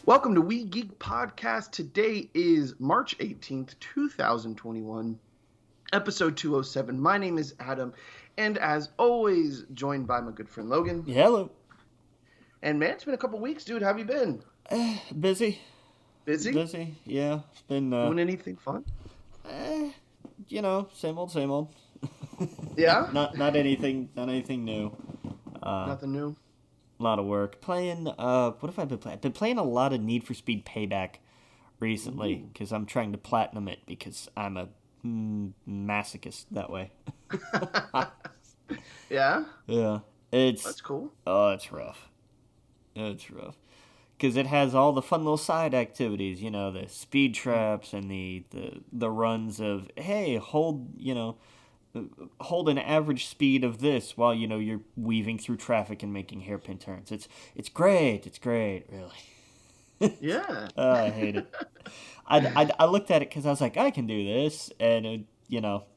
Welcome to We Geek Podcast. Today is March 18th, 2021, episode 207. My name is Adam, and as always, joined by my good friend Logan. Hello. And man, it's been a couple weeks, dude. How have you been? Busy. Busy? Busy, yeah. Been, Doing anything fun? Same old. Yeah? Not anything new. Nothing new? A lot of work. Playing, what have I been playing? I've been playing a lot of Need for Speed Payback recently, because I'm trying to platinum it, because I'm a masochist that way. Yeah? Yeah. That's cool. Oh, it's rough. It's rough. Because it has all the fun little side activities, the speed traps and the runs of, hey, hold an average speed of this while, you're weaving through traffic and making hairpin turns. It's great, really. Yeah. I hate it. I looked at it because I was like, I can do this, and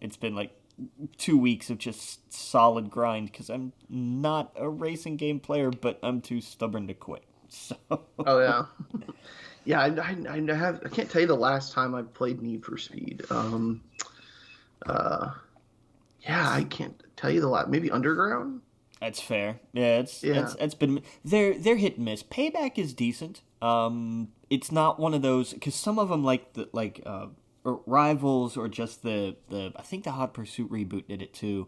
it's been like 2 weeks of just solid grind because I'm not a racing game player, but I'm too stubborn to quit. So. Oh yeah. Yeah, I can't tell you the last time I played Need for Speed. Yeah, I can't tell you the last. Maybe Underground. That's fair. Yeah, it's been they're hit and miss. Payback is decent. It's not one of those because some of them or Rivals or just the I think the Hot Pursuit reboot did it too,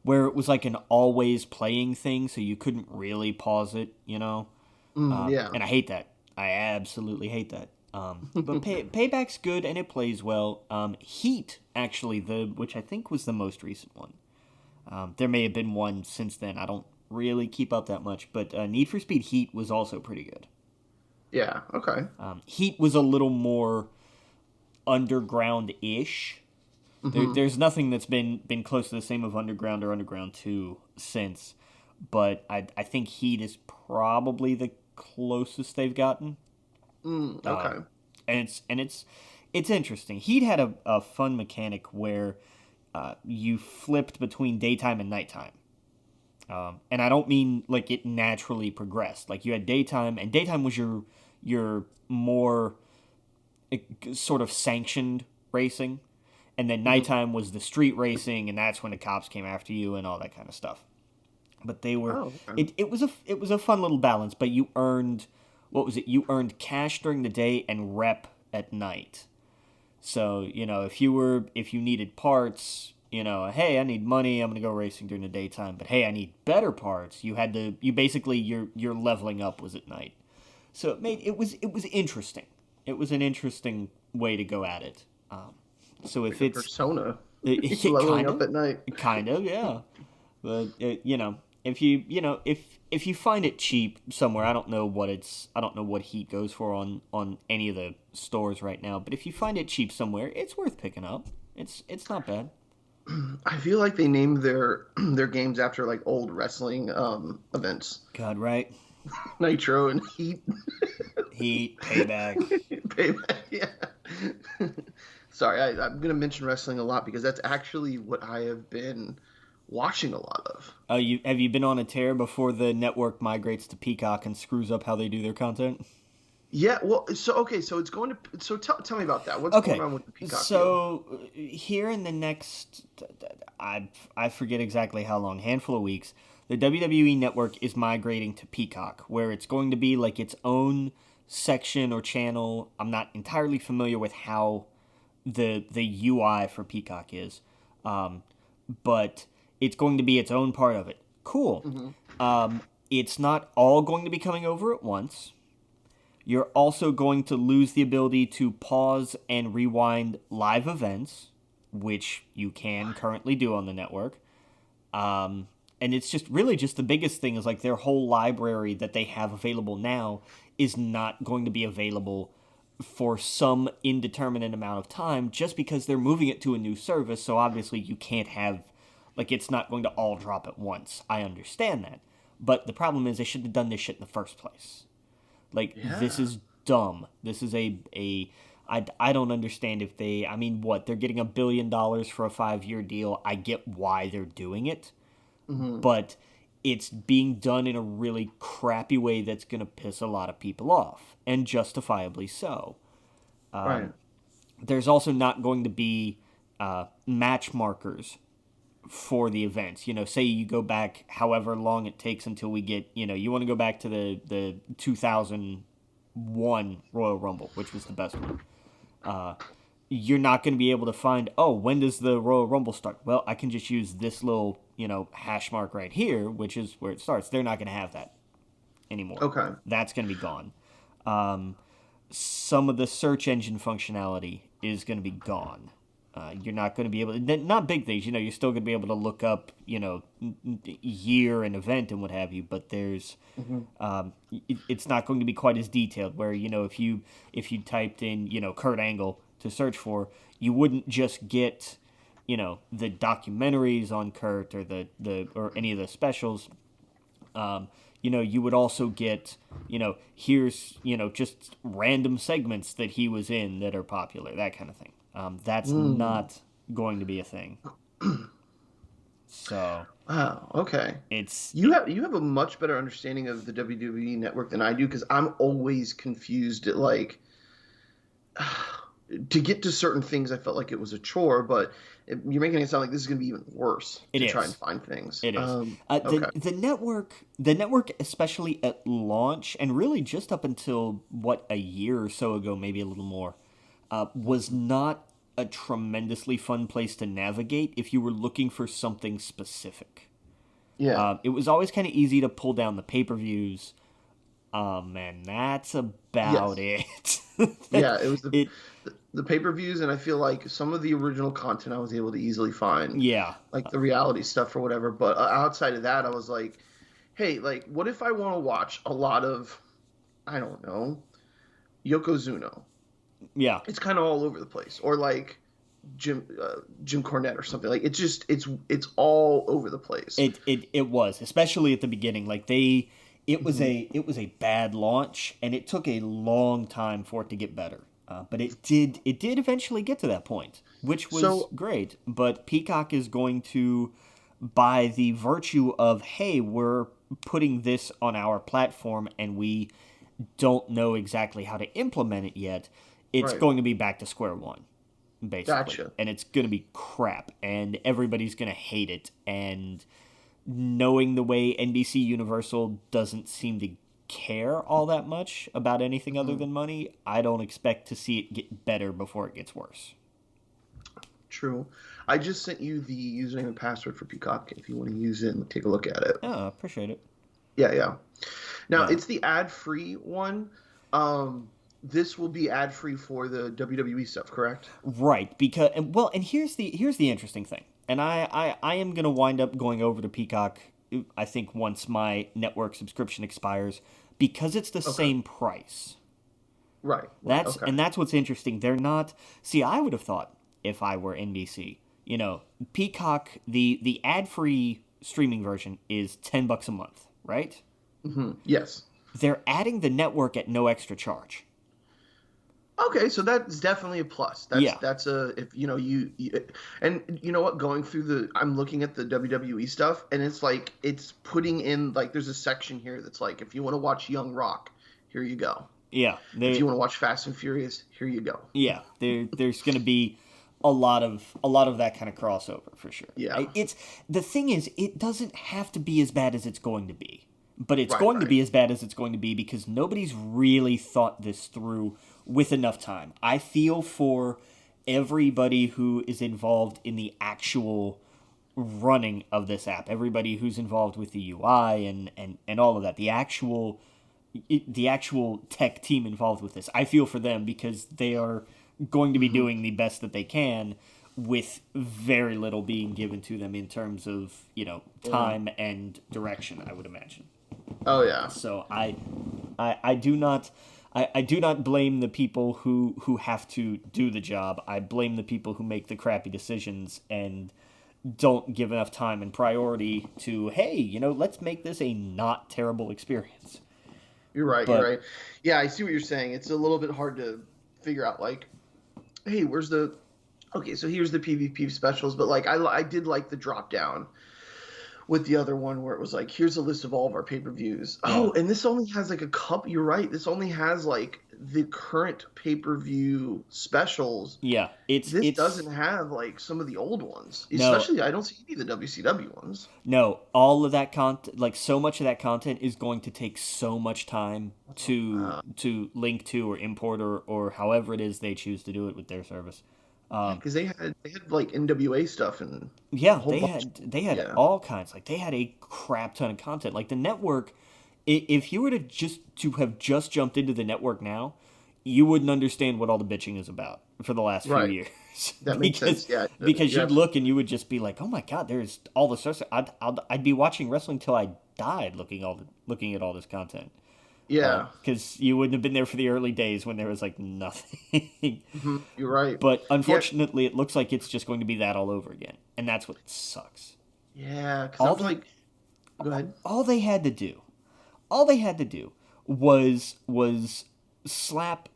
where it was like an always playing thing, so you couldn't really pause it. Yeah. And I hate that. I absolutely hate that. But Payback's good and it plays well. Heat, actually, which I think was the most recent one. There may have been one since then. I don't really keep up that much. But Need for Speed Heat was also pretty good. Yeah, okay. Heat was a little more underground-ish. There's nothing that's been close to the same of Underground or Underground 2 since. But I think Heat is probably the closest they've gotten. Okay. And it's interesting. Heat had a fun mechanic where you flipped between daytime and nighttime. And I don't mean like it naturally progressed. Like you had daytime, and daytime was your more sort of sanctioned racing, and then nighttime was the street racing, and that's when the cops came after you and all that kind of stuff. But they were it was a fun little balance. But you earned. What was it? You earned cash during the day and rep at night. So, if you needed parts, hey, I need money, I'm going to go racing during the daytime, but hey, I need better parts. You basically your leveling up was at night. So it was interesting. It was an interesting way to go at it. So if it's Persona, leveling up at night. Kind of, yeah. But if you find it cheap somewhere, I don't know what Heat goes for on any of the stores right now, but if you find it cheap somewhere, it's worth picking up. It's not bad. I feel like they named their games after like old wrestling events. God, right? Nitro and Heat. Heat, Payback. Payback, yeah. Sorry, I'm going to mention wrestling a lot because that's actually what I have been watching a lot of. Oh, have you been on a tear before the network migrates to Peacock and screws up how they do their content? Yeah, well, so it's going to. So tell me about that. What's going on with the Peacock? So here in the next, I forget exactly how long, handful of weeks, the WWE network is migrating to Peacock, where it's going to be like its own section or channel. I'm not entirely familiar with how the UI for Peacock is, but it's going to be its own part of it. Cool. It's not all going to be coming over at once. You're also going to lose the ability to pause and rewind live events, which you can currently do on the network. And it's just the biggest thing is like their whole library that they have available now is not going to be available for some indeterminate amount of time just because they're moving it to a new service. So obviously you can't have, like, it's not going to all drop at once. I understand that. But the problem is they should have done this shit in the first place. Like, This is dumb. This is I don't understand if they're getting $1 billion for a 5-year deal. I get why they're doing it. But it's being done in a really crappy way that's going to piss a lot of people off, and justifiably so. Right. There's also not going to be match markers for the events. Say you go back however long it takes until we get, you want to go back to the 2001 Royal Rumble, which was the best one. You're not going to be able to find, when does the Royal Rumble start? Well, I can just use this little, hash mark right here, which is where it starts. They're not going to have that anymore. Okay. That's going to be gone. Some of the search engine functionality is going to be gone. You're not going to be able to, not big things, you're still going to be able to look up, year and event and what have you, but there's, it's not going to be quite as detailed where, if you typed in, Kurt Angle to search for, you wouldn't just get, the documentaries on Kurt or or any of the specials. You would also get, here's, just random segments that he was in that are popular, that kind of thing. That's not going to be a thing. So. Wow. Okay. It's you have a much better understanding of the WWE network than I do, because I'm always confused at like to get to certain things. I felt like it was a chore, but you're making it sound like this is going to be even worse to try and find things. It is. Okay. The network, especially at launch, and really just up until a year or so ago, maybe a little more, was not a tremendously fun place to navigate if you were looking for something specific. Yeah. It was always kind of easy to pull down the pay-per-views. And that's about it. Yeah, it was the pay-per-views, and I feel like some of the original content I was able to easily find. Yeah. Like the reality stuff or whatever. But outside of that, I was like, hey, like, what if I want to watch a lot of, I don't know, Yokozuna? Yeah. It's kind of all over the place. Or like Jim Cornette or something. Like it's all over the place. It was, especially at the beginning. Like it was a bad launch, and it took a long time for it to get better. But it did eventually get to that point, which was great. But Peacock is going to, by the virtue of, hey, we're putting this on our platform and we don't know exactly how to implement it yet, it's going to be back to square one, basically. Gotcha. And it's going to be crap, and everybody's going to hate it. And knowing the way NBC Universal doesn't seem to care all that much about anything other than money, I don't expect to see it get better before it gets worse. True. I just sent you the username and password for Peacock if you want to use it and take a look at it. Oh, I appreciate it. Yeah. Now, it's the ad-free one. This will be ad-free for the WWE stuff, correct? Right, and here's the interesting thing. And I am going to wind up going over to Peacock, I think, once my network subscription expires, because it's the same price. Right. And that's what's interesting. They're not... See, I would have thought, if I were NBC, Peacock, the ad-free streaming version is $10 a month, right? Mm-hmm. Yes. They're adding the network at no extra charge. Okay, so that's definitely a plus. That's if you and you know what, going through I'm looking at the WWE stuff, and it's like it's putting in, like, there's a section here that's like, if you want to watch Young Rock, here you go. Yeah. If you want to watch Fast and Furious, here you go. Yeah, there's going to be a lot of that kind of crossover for sure. Yeah. The thing is, it doesn't have to be as bad as it's going to be, but it's going to be as bad as it's going to be because nobody's really thought this through with enough time. I feel for everybody who is involved in the actual running of this app, everybody who's involved with the UI and all of that, the actual tech team involved with this. I feel for them because they are going to be doing the best that they can with very little being given to them in terms of, time and direction, I would imagine. Oh yeah. So I do not blame the people who have to do the job. I blame the people who make the crappy decisions and don't give enough time and priority to, hey, let's make this a not terrible experience. You're right. Yeah, I see what you're saying. It's a little bit hard to figure out, like, hey, here's the PvP specials, but like I did like the drop down with the other one where it was like, here's a list of all of our pay-per-views. Yeah. Oh, and this only has like a couple. You're right. This only has like the current pay-per-view specials. Yeah, This it's doesn't have like some of the old ones. no, Especially, I don't see any of the WCW ones. no. All of that content, like so much of that content, is going to take so much time to link to or import or however it is they choose to do it with their service. Because they had like NWA stuff and a Yeah, whole they bunch. had Yeah. all kinds. Like they had a crap ton of content. Like the network, if you were to have just jumped into the network now, you wouldn't understand what all the bitching is about for the last few Right. years. That makes sense. Yeah. Because Yeah. you'd look and you would just be like, "Oh my god, there's all this stuff." I'd be watching wrestling till I died, looking at all this content. Yeah. Because you wouldn't have been there for the early days when there was like nothing. You're right. But unfortunately, it looks like it's just going to be that all over again, and that's what sucks. Yeah. Because I All was like, go ahead. All they had to do was slap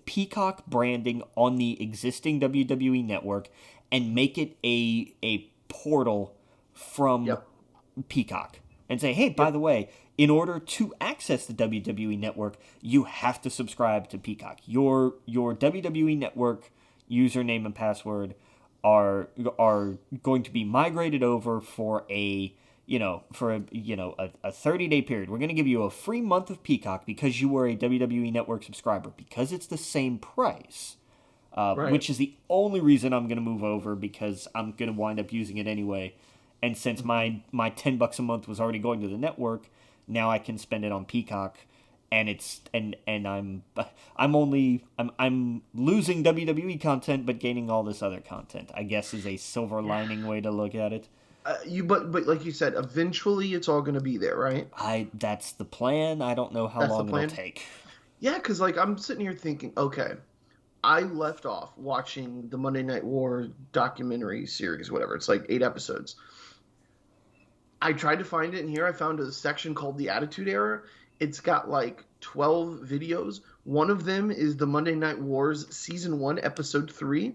Peacock branding on the existing WWE network and make it a portal from Yep. Peacock and say, hey, by the way, in order to access the WWE network, you have to subscribe to Peacock. Your WWE network username and password are going to be migrated over for a 30-day period. We're going to give you a free month of Peacock because you were a WWE network subscriber, because it's the same price. Right. Which is the only reason I'm going to move over, because I'm going to wind up using it anyway. And since my $10 a month was already going to the network, now I can spend it on Peacock, and I'm losing WWE content but gaining all this other content, I guess, is a silver lining way to look at it. But like you said, eventually it's all going to be there, right? That's the plan. I don't know how That's the long plan? it'll take. Yeah, because like I'm sitting here thinking, okay, I left off watching the Monday Night War documentary series, whatever. It's like 8 episodes. I tried to find it, and here I found a section called the Attitude Era. It's got like 12 videos. One of them is the Monday Night Wars Season 1, Episode 3.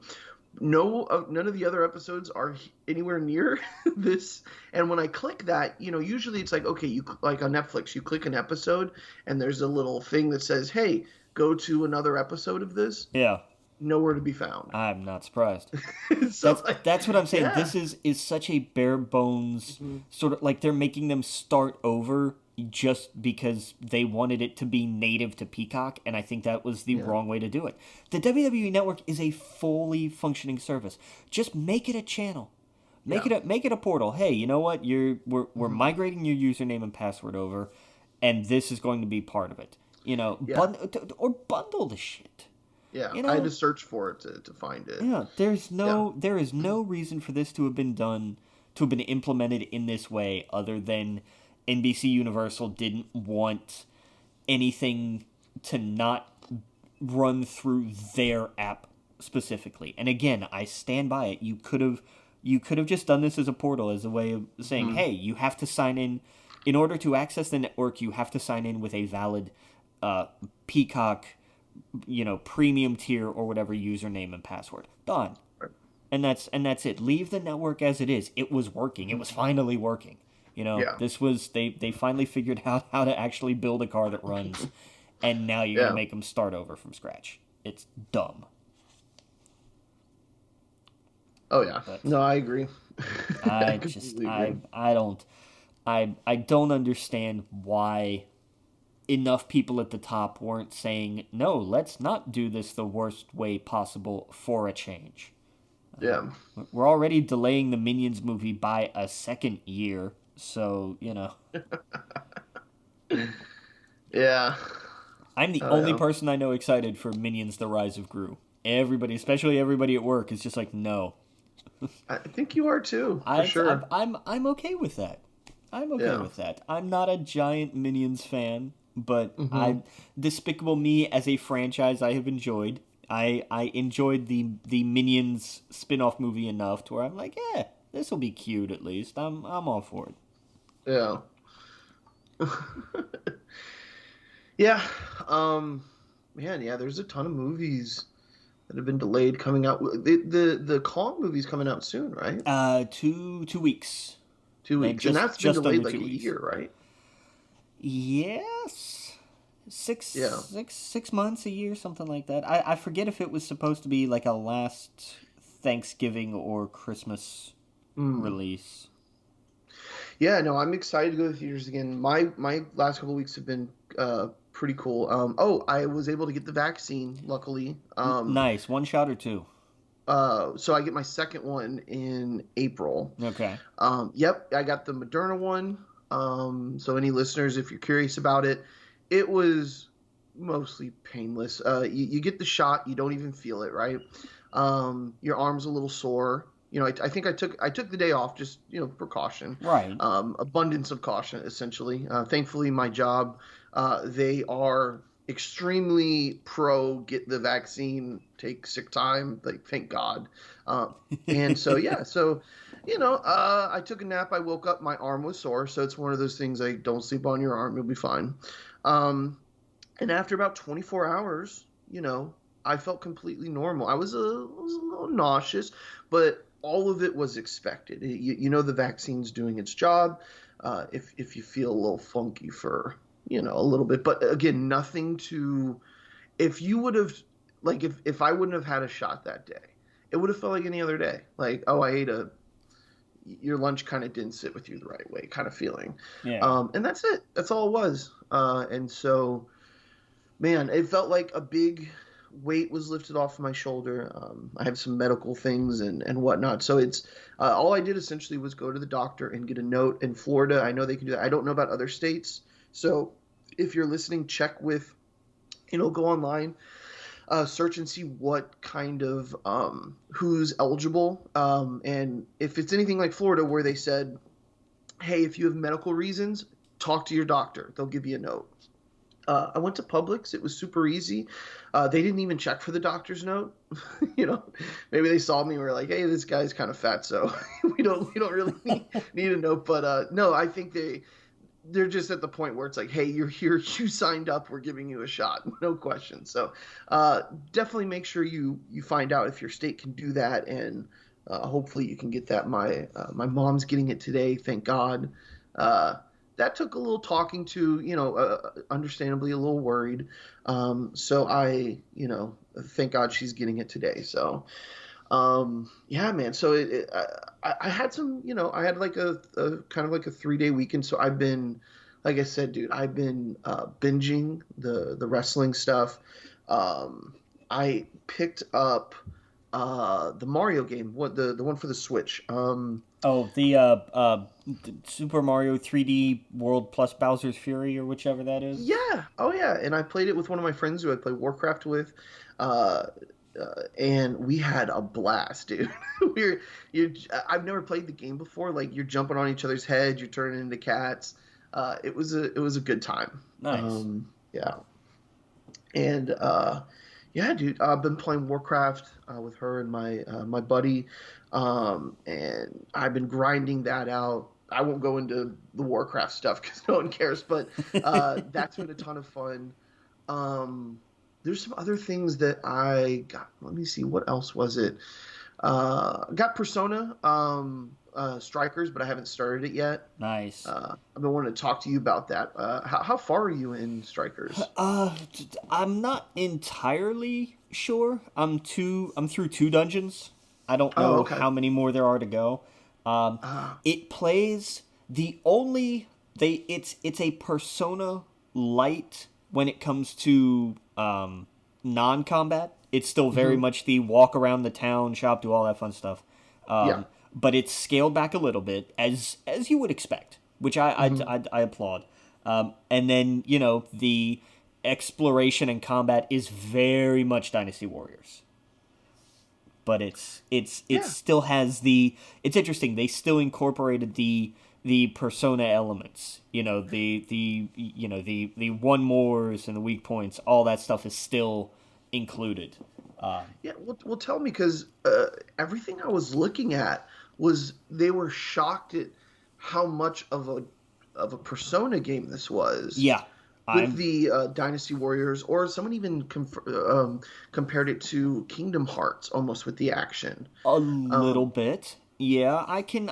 None of the other episodes are anywhere near this. And when I click that, usually it's like, okay, like on Netflix, you click an episode, and there's a little thing that says, hey, go to another episode of this. Yeah. Nowhere to be found. I'm not surprised. So, that's what I'm saying. yeah. This is such a bare bones sort of, like, they're making them start over just because they wanted it to be native to Peacock, and I think that was the wrong way to do it. The WWE Network is a fully functioning service. Just make it a channel. Make it a portal. Hey, you know what? We're migrating your username and password over, and this is going to be part of it. Bundle the shit. Yeah, I had to search for it to find it. Yeah, there is no reason for this to have been implemented in this way, other than NBC Universal didn't want anything to not run through their app specifically. And again, I stand by it. You could have just done this as a portal, as a way of saying, hey, you have to sign in. In order to access the network, you have to sign in with a valid Peacock, premium tier or whatever username and password. Done. Right. And that's it. Leave the network as it is. It was working. It was finally working. This was they finally figured out how to actually build a car that runs, and now you're gonna make them start over from scratch. It's dumb. Oh yeah, no, I agree. I don't understand why enough people at the top weren't saying, no, let's not do this the worst way possible for a change. Yeah. We're already delaying the Minions movie by a second year, so, Yeah. I'm the only person I know excited for Minions: The Rise of Gru. Everybody, especially everybody at work, is just like, no. I think you are too, for sure. I'm okay with that. I'm okay with that. I'm not a giant Minions fan, but Despicable Me as a franchise I have enjoyed. I enjoyed the Minions spin-off movie enough to where I'm like, yeah, this will be cute at least. I'm all for it. Yeah. Yeah. Man, yeah, there's a ton of movies that have been delayed coming out. The Kong movie's coming out soon, right? 2 weeks. 2 weeks. And that's been delayed like a year, right? Yes. Six Yeah. 6 months, a year, something like that. I forget if it was supposed to be like a last Thanksgiving or Christmas release. Yeah, no, I'm excited to go to the theaters again. My last couple of weeks have been pretty cool. I was able to get the vaccine, luckily. Nice. One shot or two? So I get my second one in April. Okay. Yep, I got the Moderna one. So any listeners, if you're curious about it, it was mostly painless. You get the shot, you don't even feel it, right? Your arm's a little sore. You know, I think I took the day off, just, precaution. Right. Abundance of caution, essentially. Thankfully, my job, they are extremely pro get the vaccine, take sick time, like, thank God. And so, yeah, I took a nap. I woke up, my arm was sore. So it's one of those things, like, don't sleep on your arm, you'll be fine. And after about 24 hours, I felt completely normal. I was a little nauseous, but all of it was expected. The vaccine's doing its job. If you feel a little funky for, a little bit, but again, nothing to, if you would have, like, if I wouldn't have had a shot that day, it would have felt like any other day. Like, your lunch kind of didn't sit with you the right way kind of feeling. Yeah. And that's it. That's all it was. And so, man, it felt like a big weight was lifted off my shoulder. I have some medical things and whatnot. So it's all I did essentially was go to the doctor and get a note. In Florida, I know they can do that. I don't know about other states. So if you're listening, check with, go online, search and see what kind of who's eligible. And if it's anything like Florida where they said, hey, if you have medical reasons, talk to your doctor. They'll give you a note. I went to Publix. It was super easy. They didn't even check for the doctor's note. Maybe they saw me and were like, hey, this guy's kind of fat, so we don't really need a note. But no, I think they're just at the point where it's like, hey, you're here, you signed up, we're giving you a shot, no question. So definitely make sure you find out if your state can do that, and hopefully you can get that. My mom's getting it today, thank God. That took a little talking to, understandably a little worried. So I, thank God she's getting it today. So, yeah, man. So I had some, I had like a kind of like a 3-day weekend. So I've been, like I said, dude, I've been binging the wrestling stuff. I picked up the Mario game, the one for the Switch. The Super Mario 3D World plus Bowser's Fury, or whichever that is. Yeah. Oh, yeah. And I played it with one of my friends who I played Warcraft with, and we had a blast, dude. I've never played the game before. Like, you're jumping on each other's heads, you're turning into cats. It was a good time. Nice. Yeah. And yeah, dude, I've been playing Warcraft with her and my buddy, and I've been grinding that out. I won't go into the Warcraft stuff because no one cares, but that's been a ton of fun. There's some other things that I got. Let me see, what else was it? Got Persona Strikers, but I haven't started it yet. Nice. I've been wanting to talk to you about that. How far are you in Strikers? I'm not entirely sure. I'm through 2 dungeons. I don't know how many more there are to go. It plays it's a Persona light when it comes to non-combat. It's still very much the walk around the town, shop, do all that fun stuff. But it's scaled back a little bit, as you would expect, which I applaud. And then, the exploration and combat is very much Dynasty Warriors. But it still has it's interesting. They still incorporated the Persona elements. The one mores and the weak points, all that stuff is still included. Yeah, well, tell me, because everything I was looking at was they were shocked at how much of a Persona game this was. Yeah. With the Dynasty Warriors, or someone even compared it to Kingdom Hearts almost with the action. A little bit. Yeah, I can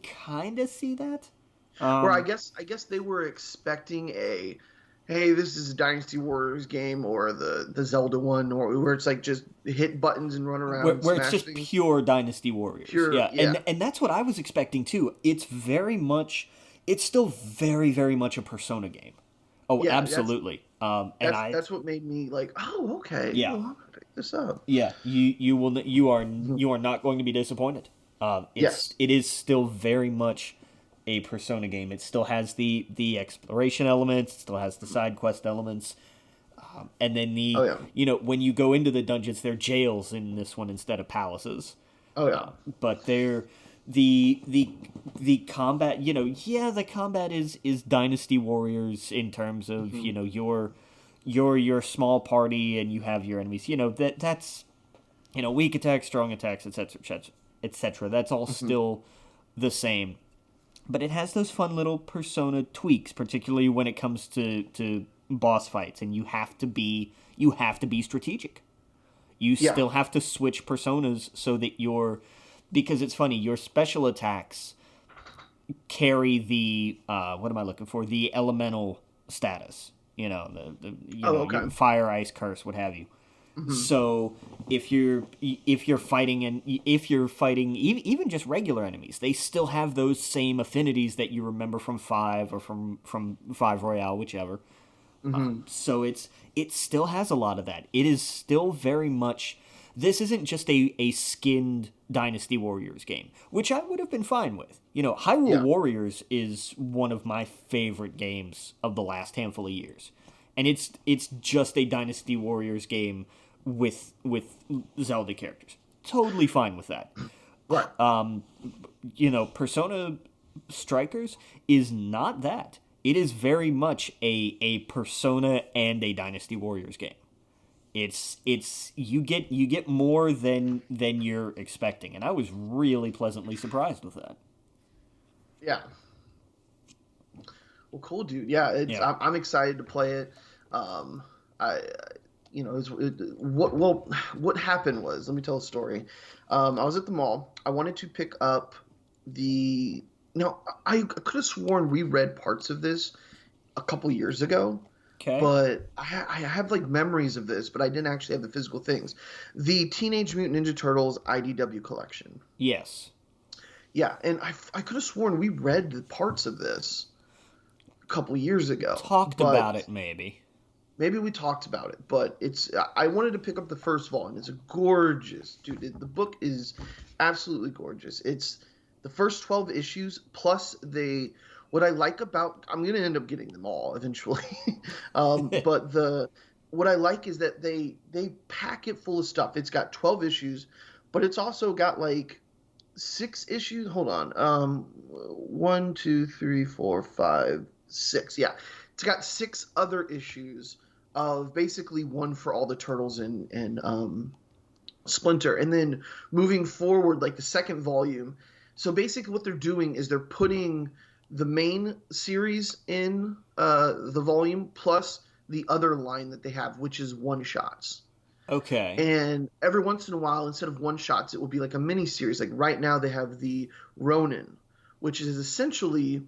kind of see that. Or I guess they were expecting a, hey, this is a Dynasty Warriors game, or the Zelda one, or where it's like just hit buttons and run around and where it's smash just things. pure Dynasty Warriors. Pure, yeah. And that's what I was expecting too. It's still very, very much a Persona game. Oh, Yeah, absolutely. That's what made me like, oh, okay, Yeah. well, I'm gonna pick this up. Yeah, you are not going to be disappointed. Yes. It is still very much a Persona game. It still has the exploration elements, it still has the side quest elements, and then when you go into the dungeons, they're jails in this one instead of palaces. Oh yeah. But they're the combat. The combat is Dynasty Warriors in terms of your small party and you have your enemies. That's weak attacks, strong attacks, etc., etc. That's all still the same. But it has those fun little Persona tweaks, particularly when it comes to boss fights, and you have to be strategic. You still have to switch personas so that because it's funny, your special attacks carry the what am I looking for? The elemental status. Fire, ice, curse, what have you. So if you're fighting even just regular enemies, they still have those same affinities that you remember from 5 or from 5 Royale, whichever. So it still has a lot of that. It is still very much. This isn't just a skinned Dynasty Warriors game, which I would have been fine with. Hyrule Warriors is one of my favorite games of the last handful of years, and it's just a Dynasty Warriors game with Zelda characters. Totally fine with that. Right. Persona Strikers is not that. It is very much a Persona and a Dynasty Warriors game. It's you get more than you're expecting, and I was really pleasantly surprised with that. Yeah. Well, cool, dude. Yeah, I'm excited to play it. What happened was, let me tell a story. I was at the mall. I wanted to pick up I could have sworn we read parts of this a couple years ago. Okay. But I have like memories of this, but I didn't actually have the physical things. The Teenage Mutant Ninja Turtles IDW collection. Yes. Yeah, and I could have sworn we read the parts of this a couple years ago. Talked about it, maybe. Maybe we talked about it, but I wanted to pick up the first volume. It's a gorgeous, dude. The book is absolutely gorgeous. It's the first 12 issues plus what I like about, I'm going to end up getting them all eventually. But what I like is that they pack it full of stuff. It's got 12 issues, but it's also got like 6 issues. Hold on. 1, 2, 3, 4, 5, 6. Yeah. It's got 6 other issues of basically one for all the Turtles and Splinter. And then moving forward, like the second volume. So basically what they're doing is they're putting the main series in the volume plus the other line that they have, which is one-shots. Okay. And every once in a while, instead of one-shots, it will be like a mini-series. Like right now they have the Ronin, which is essentially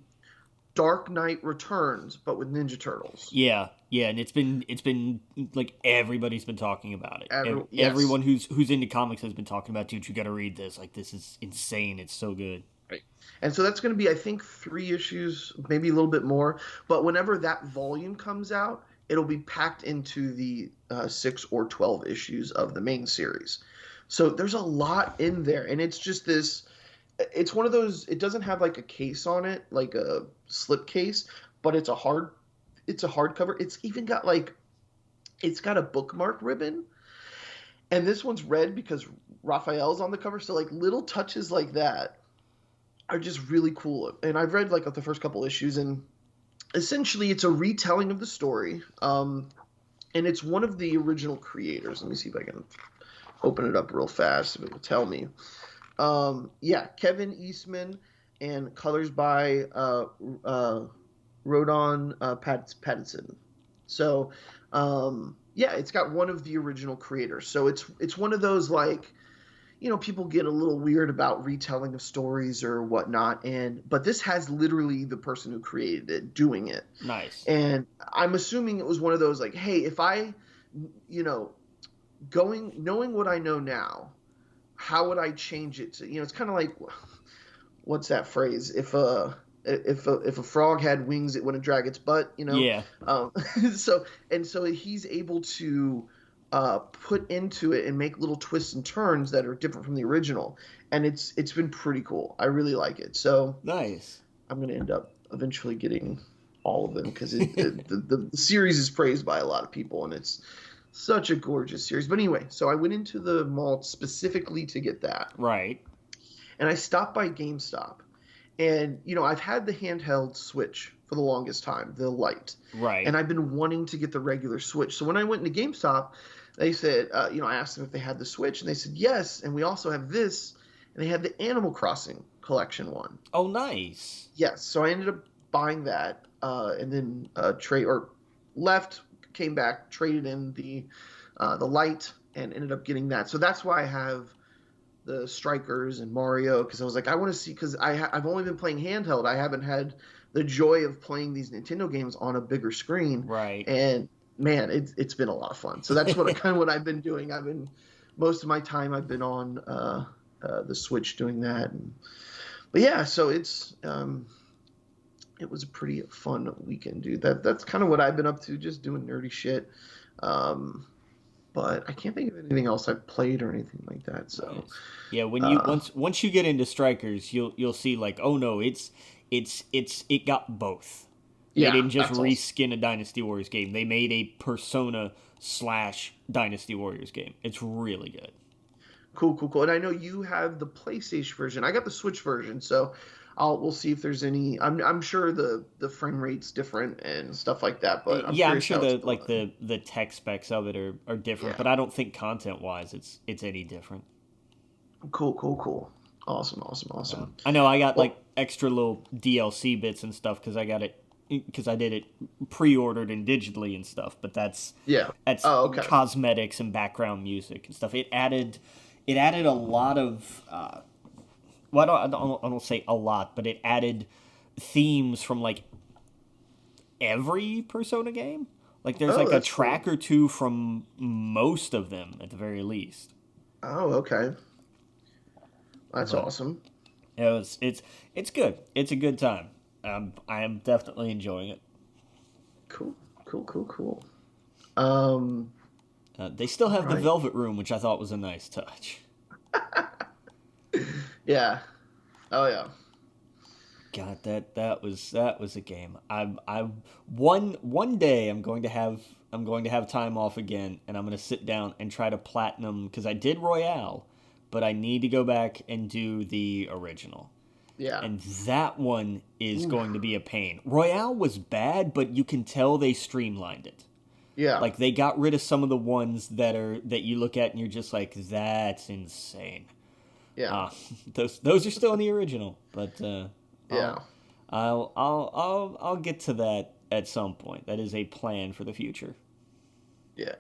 Dark Knight Returns, but with Ninja Turtles. Yeah, and it's been like everybody's been talking about it. Yes. Everyone who's into comics has been talking about, dude, you got to read this. Like, this is insane. It's so good. Right. And so that's going to be, I think, 3 issues, maybe a little bit more. But whenever that volume comes out, it'll be packed into the 6 or 12 issues of the main series. So there's a lot in there, and it's just this. It's one of those. It doesn't have like a case on it, like a slip case, but it's a hardcover. It's even got it's got a bookmark ribbon, and this one's red because Raphael's on the cover. So like little touches like that are just really cool. And I've read like the first couple issues, and essentially it's a retelling of the story. And it's one of the original creators. Let me see if I can open it up real fast. If it will tell me. Kevin Eastman, and colors by Rodon Pattinson. So, it's got one of the original creators. So it's one of those like, people get a little weird about retelling of stories or whatnot, but this has literally the person who created it doing it. Nice. And I'm assuming it was one of those like, hey, if I, knowing what I know now, how would I change it to, it's kind of like, what's that phrase? If a frog had wings, it wouldn't drag its butt, Yeah. So he's able to put into it and make little twists and turns that are different from the original, and it's been pretty cool. I really like it. So nice. I'm gonna end up eventually getting all of them because the series is praised by a lot of people, and it's such a gorgeous series. But anyway, so I went into the mall specifically to get that. Right. And I stopped by GameStop, and I've had the handheld Switch for the longest time, the Lite. Right. And I've been wanting to get the regular Switch. So when I went into GameStop, they said, I asked them if they had the Switch, and they said yes, and we also have this, and they had the Animal Crossing collection one. Oh, nice. Yes. So I ended up buying that, and then came back, traded in the Lite, and ended up getting that. So that's why I have the Strikers and Mario, because I was like, I want to see, because I've only been playing handheld. I haven't had the joy of playing these Nintendo games on a bigger screen. Right. And man, it's been a lot of fun. So that's what I've been doing. Most of my time I've been on the Switch doing that. But yeah, so it was a pretty fun weekend, dude. That's kind of what I've been up to, just doing nerdy shit. But I can't think of anything else I've played or anything like that. So yeah, when you once you get into Strikers, you'll see like, oh no, it got both. Yeah, they didn't just reskin a Dynasty Warriors game. They made a Persona / Dynasty Warriors game. It's really good. Cool. And I know you have the PlayStation version. I got the Switch version, so we'll see if there's any. I'm sure the frame rate's different and stuff like that. But I'm sure the tech specs of it are different. Yeah. But I don't think content wise it's any different. Cool. Awesome. I know I got like extra little DLC bits and stuff because I got it. Because I did it pre-ordered and digitally and stuff, but that's okay. Cosmetics and background music and stuff. It added a lot of I don't say a lot, but it added themes from like every Persona game. Like there's a track or two from most of them at the very least. Oh, okay. That's awesome. It's good. It's a good time. I am definitely enjoying it. Cool. They still have the Velvet Room, which I thought was a nice touch. Yeah. Oh yeah. God, that was a game. One day I'm going to have time off again, and I'm going to sit down and try to platinum because I did Royale, but I need to go back and do the original. Yeah. And that one is going to be a pain. Royale was bad, but you can tell they streamlined it. Yeah. Like they got rid of some of the ones that you look at and you're just like, that's insane. Yeah. Those are still in the original, but yeah. I'll get to that at some point. That is a plan for the future. Yeah.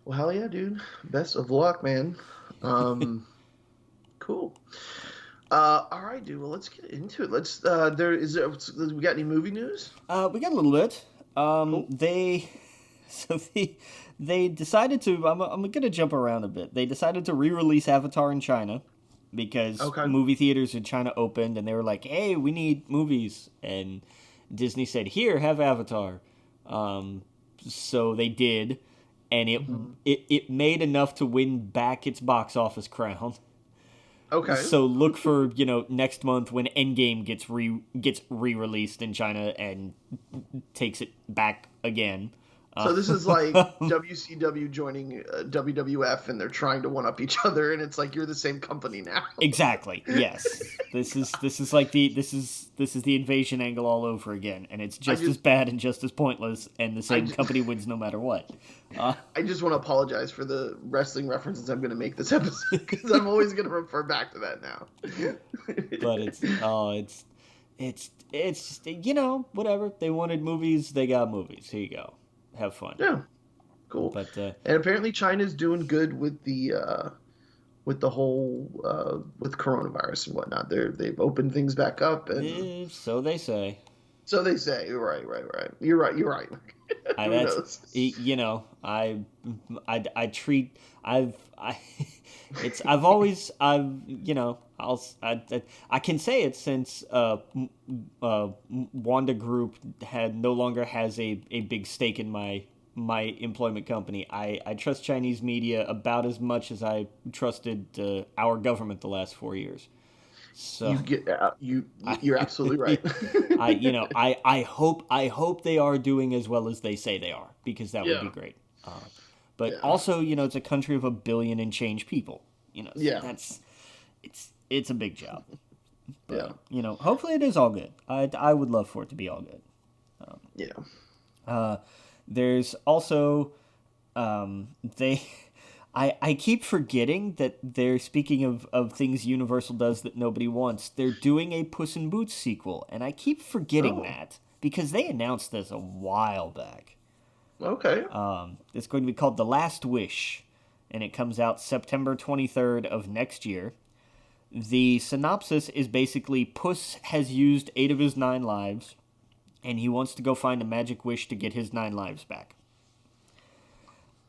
Well, hell yeah, dude. Best of luck, man. Cool. All right, dude. Well, let's get into it. We got any movie news? We got a little bit. Cool. They decided to. I'm gonna jump around a bit. They decided to re-release Avatar in China because movie theaters in China opened, and they were like, "Hey, we need movies," and Disney said, "Here, have Avatar." So they did, and it made enough to win back its box office crown. Okay. So look for, next month when Endgame gets re-released in China and takes it back again. So this is like WCW joining WWF, and they're trying to one up each other, and it's like you're the same company now. Exactly. Yes. This is the invasion angle all over again, and it's just as bad and just as pointless, and the same company wins no matter what. I just want to apologize for the wrestling references I'm going to make this episode because I'm always going to refer back to that now. But it's whatever. They wanted movies, they got movies. Here you go. Have fun. Yeah, cool. But and apparently China's doing good with the with the whole with coronavirus and whatnot. They've opened things back up, and So they say. so they say. Right. You're right. Who That's knows? you know I treat I it's I've always I've you know I can say it since Wanda Group no longer has a big stake in my employment company. I trust Chinese media about as much as I trusted our government the last 4 years. So You get you're absolutely right. I hope they are doing as well as they say they are, because that would be Yeah. great. But Yeah. also, it's a country of 1 billion and change people. So Yeah. it's a big job. Yeah. But hopefully it is all good. I would love for it to be all good. Yeah. There's also they. I keep forgetting that they're speaking of things Universal does that nobody wants. They're doing a Puss in Boots sequel, and I keep forgetting Oh. that because they announced this a while back. Okay. It's going to be called The Last Wish, and it comes out September 23rd of next year. The synopsis is basically Puss has used 8 of his 9 lives, and he wants to go find a magic wish to get his 9 lives back.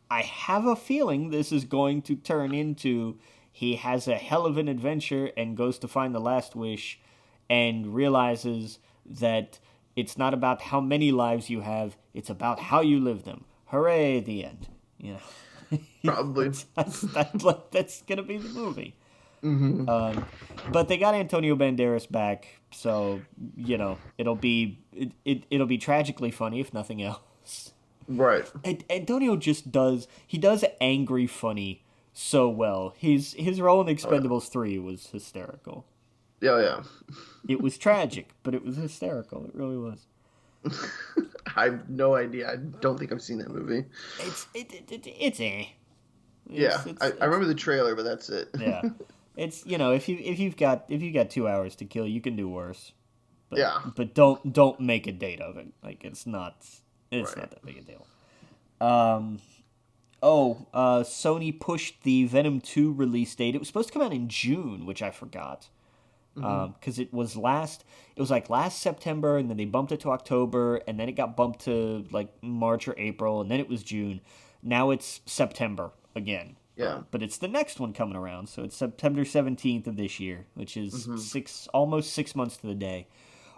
I have a feeling this is going to turn into he has a hell of an adventure and goes to find the last wish and realizes that it's not about how many lives you have, it's about how you live them. Hooray, the end. Probably. That's going to be the movie. But they got Antonio Banderas back, so, it'll be tragically funny, if nothing else. Right. Antonio does angry funny so well. His role in Expendables 3 was hysterical. Yeah. It was tragic, but it was hysterical. It really was. I have no idea. I don't think I've seen that movie. It's I remember the trailer, but that's it. Yeah. It's if you've got 2 hours to kill, you can do worse. But, Yeah. But don't make a date of it. Like it's not that big a deal. Sony pushed the Venom 2 release date. It was supposed to come out in June, which I forgot. Because it was last September, and then they bumped it to October, and then it got bumped to like March or April, and then it was June. Now it's September again. Yeah. But it's the next one coming around, so it's September 17th of this year, which is almost 6 months to the day,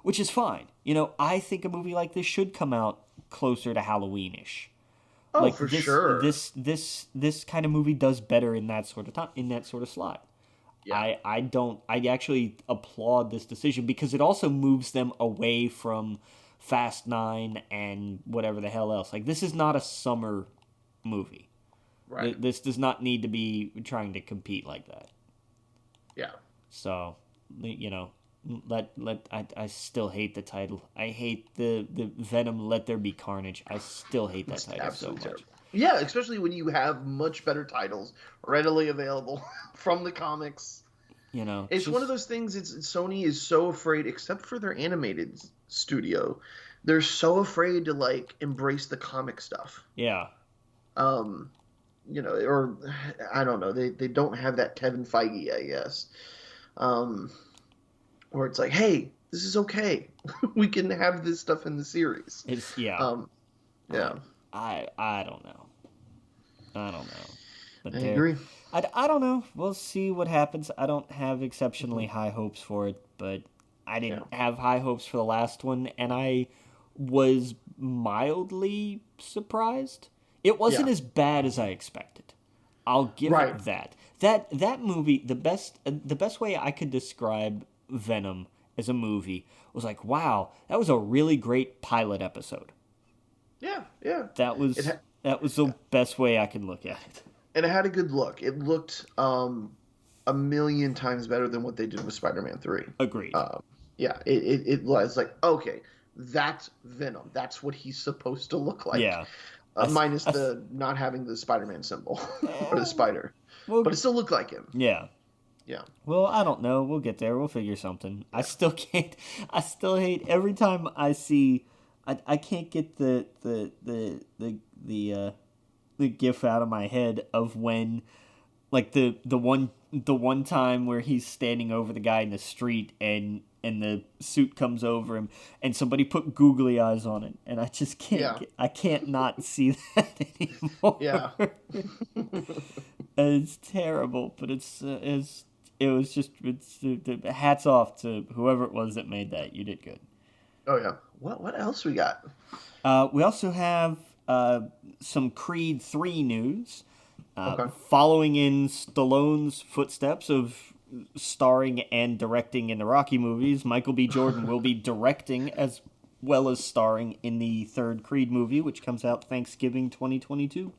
which is fine. I think a movie like this should come out closer to Halloween-ish. Oh, for sure. This kind of movie does better in that sort of slot. Yeah. I actually applaud this decision because it also moves them away from Fast 9 and whatever the hell else. Like, this is not a summer movie. Right. This does not need to be trying to compete like that. Yeah. So, I still hate the title. I hate the Venom Let There Be Carnage. I still hate that title so much. Terrible. Yeah, especially when you have much better titles readily available from the comics. It's one of those things. Sony is so afraid, except for their animated studio, they're so afraid to embrace the comic stuff. Yeah. Or I don't know. They don't have that Kevin Feige, I guess. Where it's like, hey, this is okay. We can have this stuff in the series. Yeah. Yeah. I don't know. But I agree. I don't know. We'll see what happens. I don't have exceptionally high hopes for it, but I didn't have high hopes for the last one, and I was mildly surprised. It wasn't as bad as I expected. I'll give it that. That movie, the best way I could describe Venom as a movie was like, wow, that was a really great pilot episode. Yeah. That was the best way I can look at it. And it had a good look. It looked a million times better than what they did with Spider-Man 3. Agreed. It was like, okay, that's Venom. That's what he's supposed to look like. Yeah. Minus the not having the Spider-Man symbol or the spider. Well, but it still looked like him. Yeah. Yeah. Well, I don't know. We'll get there. We'll figure something. I still can't. I still hate every time I see. I can't get the gif out of my head of when like the one time where he's standing over the guy in the street and the suit comes over him and somebody put googly eyes on it, and I just can't I can't not see that anymore. Yeah. It's terrible, but hats off to whoever it was that made that. You did good. Oh yeah. What else we got? We also have some Creed 3 news. Okay. Following in Stallone's footsteps of starring and directing in the Rocky movies, Michael B. Jordan will be directing as well as starring in the third Creed movie, which comes out Thanksgiving 2022.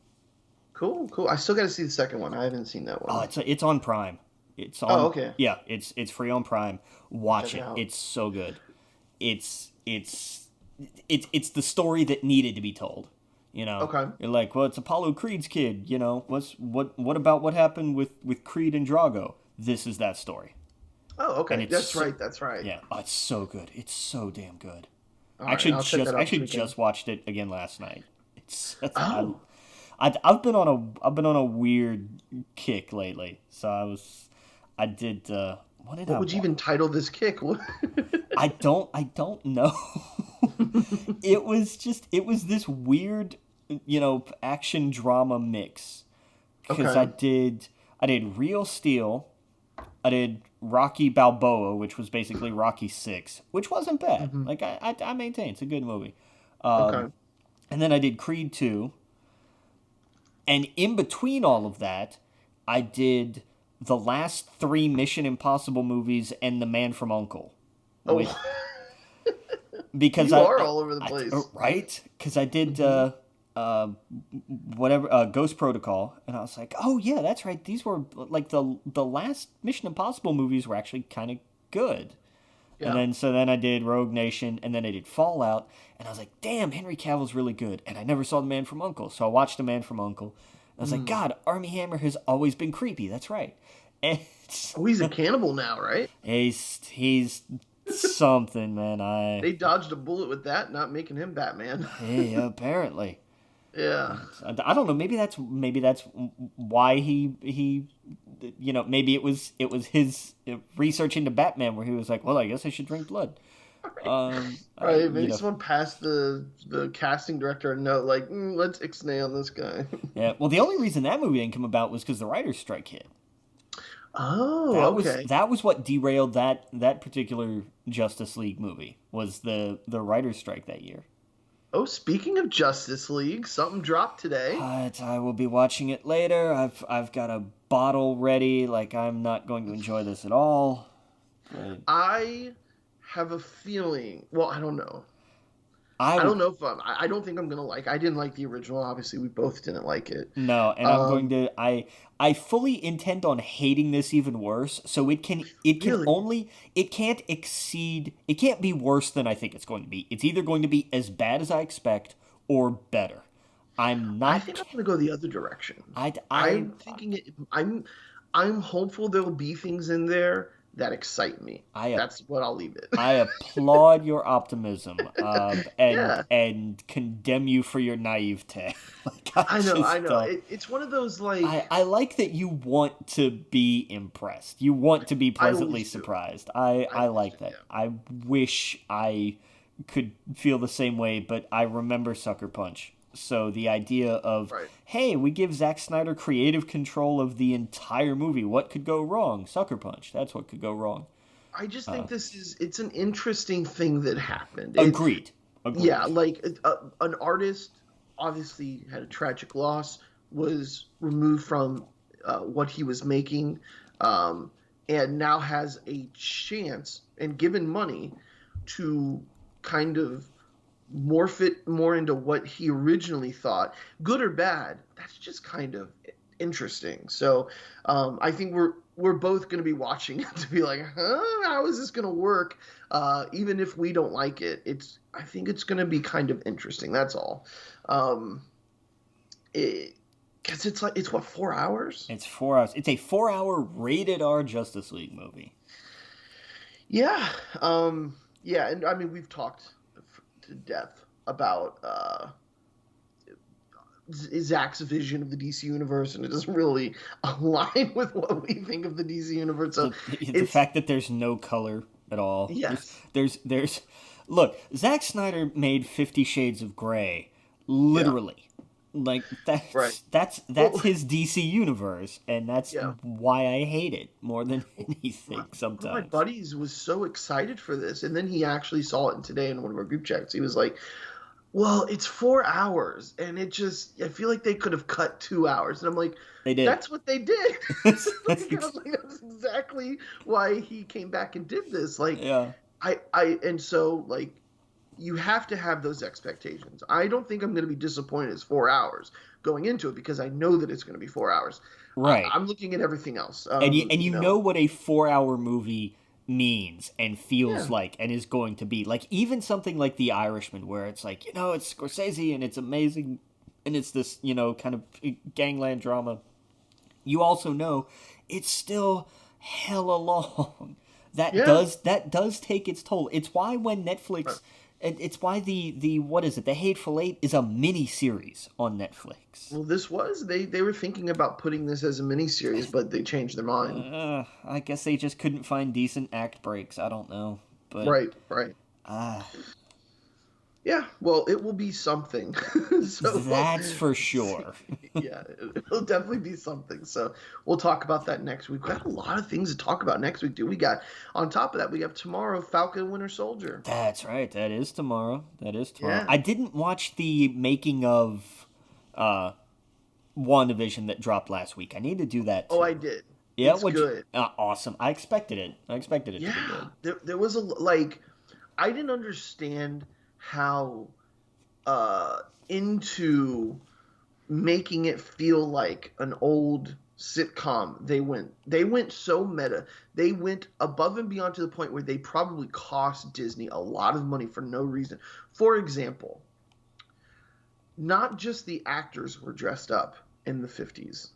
Cool. I still got to see the second one. I haven't seen that one. Oh, it's on Prime. It's on. Oh, okay. Yeah, it's free on Prime. Watch it. Check it out. It's so good. It's the story that needed to be told. You know, Okay. You're like, well, it's Apollo Creed's kid. You know, what about what happened with Creed and Drago? This is that story. Oh, okay. That's right. Yeah, it's so good. It's so damn good. All I right, actually I'll check that out this weekend. just watched it again last night. Oh. I've been on a weird kick lately. So I did. What would you even title this kick? I don't know. It was this weird, action drama mix. Because Okay. I did Real Steel, I did Rocky Balboa, which was basically Rocky 6, which wasn't bad. Mm-hmm. Like I maintain it's a good movie. Okay. And then I did Creed 2. And in between all of that, I did the last 3 Mission Impossible movies and The Man from U.N.C.L.E. Oh. Because You are all over the place. Right? Because I did Ghost Protocol, and I was like, oh yeah, that's right. These were like the last Mission Impossible movies were actually kind of good. Yeah. And then I did Rogue Nation, and then I did Fallout, and I was like, damn, Henry Cavill's really good. And I never saw The Man from U.N.C.L.E., so I watched The Man from U.N.C.L.E. I was like, God, Armie Hammer has always been creepy. That's right. And Oh, he's a cannibal now, right? he's something, man. They dodged a bullet with that, not making him Batman. Hey, apparently. Yeah. I don't know. Maybe that's why he maybe it was his research into Batman where he was like, well, I guess I should drink blood. Right, maybe someone passed the casting director a note like, let's ixnay on this guy. Yeah. Well, the only reason that movie didn't come about was because the writer's strike hit. Oh, okay. That was what derailed that particular Justice League movie was the writer's strike that year. Oh, speaking of Justice League, something dropped today. I will be watching it later. I've got a bottle ready. Like, I'm not going to enjoy this at all. I have a feeling. Well, I don't know. I don't know if I don't think I'm gonna like. I didn't like the original. Obviously, we both didn't like it. No, and I'm going to. I fully intend on hating this even worse. So it can Really? only it can't exceed. It can't be worse than I think it's going to be. It's either going to be as bad as I expect or better. I'm not. I think I'm gonna go the other direction. I'm I'm thinking it. I'm hopeful there'll be things in there that excite me. That's what I'll leave it. I applaud your optimism Yeah. and condemn you for your naivete. Like, I know. It's one of those like. I like that you want to be impressed. You want to be pleasantly always do. surprised. I like that. Yeah. I wish I could feel the same way, but I remember Sucker Punch. So the idea of, Right. hey, we give Zack Snyder creative control of the entire movie. What could go wrong? Sucker Punch. That's what could go wrong. I just think it's an interesting thing that happened. Agreed. Yeah, like an artist obviously had a tragic loss, was removed from what he was making, and now has a chance and given money to kind of morph it more into what he originally thought, good or bad. That's just kind of interesting. So I think we're both going to be watching it to be like, how is this going to work? Even if we don't like it, I think it's going to be kind of interesting. That's all. Because it's what, 4 hours? It's 4 hours. It's a 4-hour rated R Justice League movie. Yeah. Yeah. And I mean, we've talked to death about Zach's vision of the DC universe, and it doesn't really align with what we think of the DC universe. So the fact that there's no color at all. Yes. There's look, Zack Snyder made 50 Shades of Grey, literally. Yeah. Like that's right. that's his DC universe, and that's why I hate it more than anything. Sometimes one of my buddies was so excited for this, and then he actually saw it today in one of our group chats. He was like, "Well, it's 4 hours, and I feel like they could have cut 2 hours." And I'm like, "They did. That's what they did." I was like, that's exactly why he came back and did this. Like, and so like. You have to have those expectations. I don't think I'm going to be disappointed it's 4 hours going into it because I know that it's going to be 4 hours. Right. I'm looking at everything else. And you know what a 4-hour movie means and feels like and is going to be. Like even something like The Irishman where it's like, it's Scorsese and it's amazing and it's this, kind of gangland drama. You also know it's still hella long. That does take its toll. It's why when Netflix... Right. It's why the what is it? The Hateful Eight is a mini-series on Netflix. Well, this was. They were thinking about putting this as a mini-series, but they changed their mind. I guess they just couldn't find decent act breaks. I don't know. But Right. Yeah, well, it will be something. That's for sure. Yeah, it'll definitely be something. So we'll talk about that next week. We've got a lot of things to talk about next week, dude. We got, on top of that, we have tomorrow, Falcon Winter Soldier. That's right. That is tomorrow. Yeah. I didn't watch the making of WandaVision that dropped last week. I need to do that too. Oh, I did. Yeah, it's good. Awesome. I expected it. To be good. There was I didn't understand how into making it feel like an old sitcom they went so meta. They went above and beyond to the point where they probably cost Disney a lot of money for no reason. For example, not just the actors were dressed up in the 50s.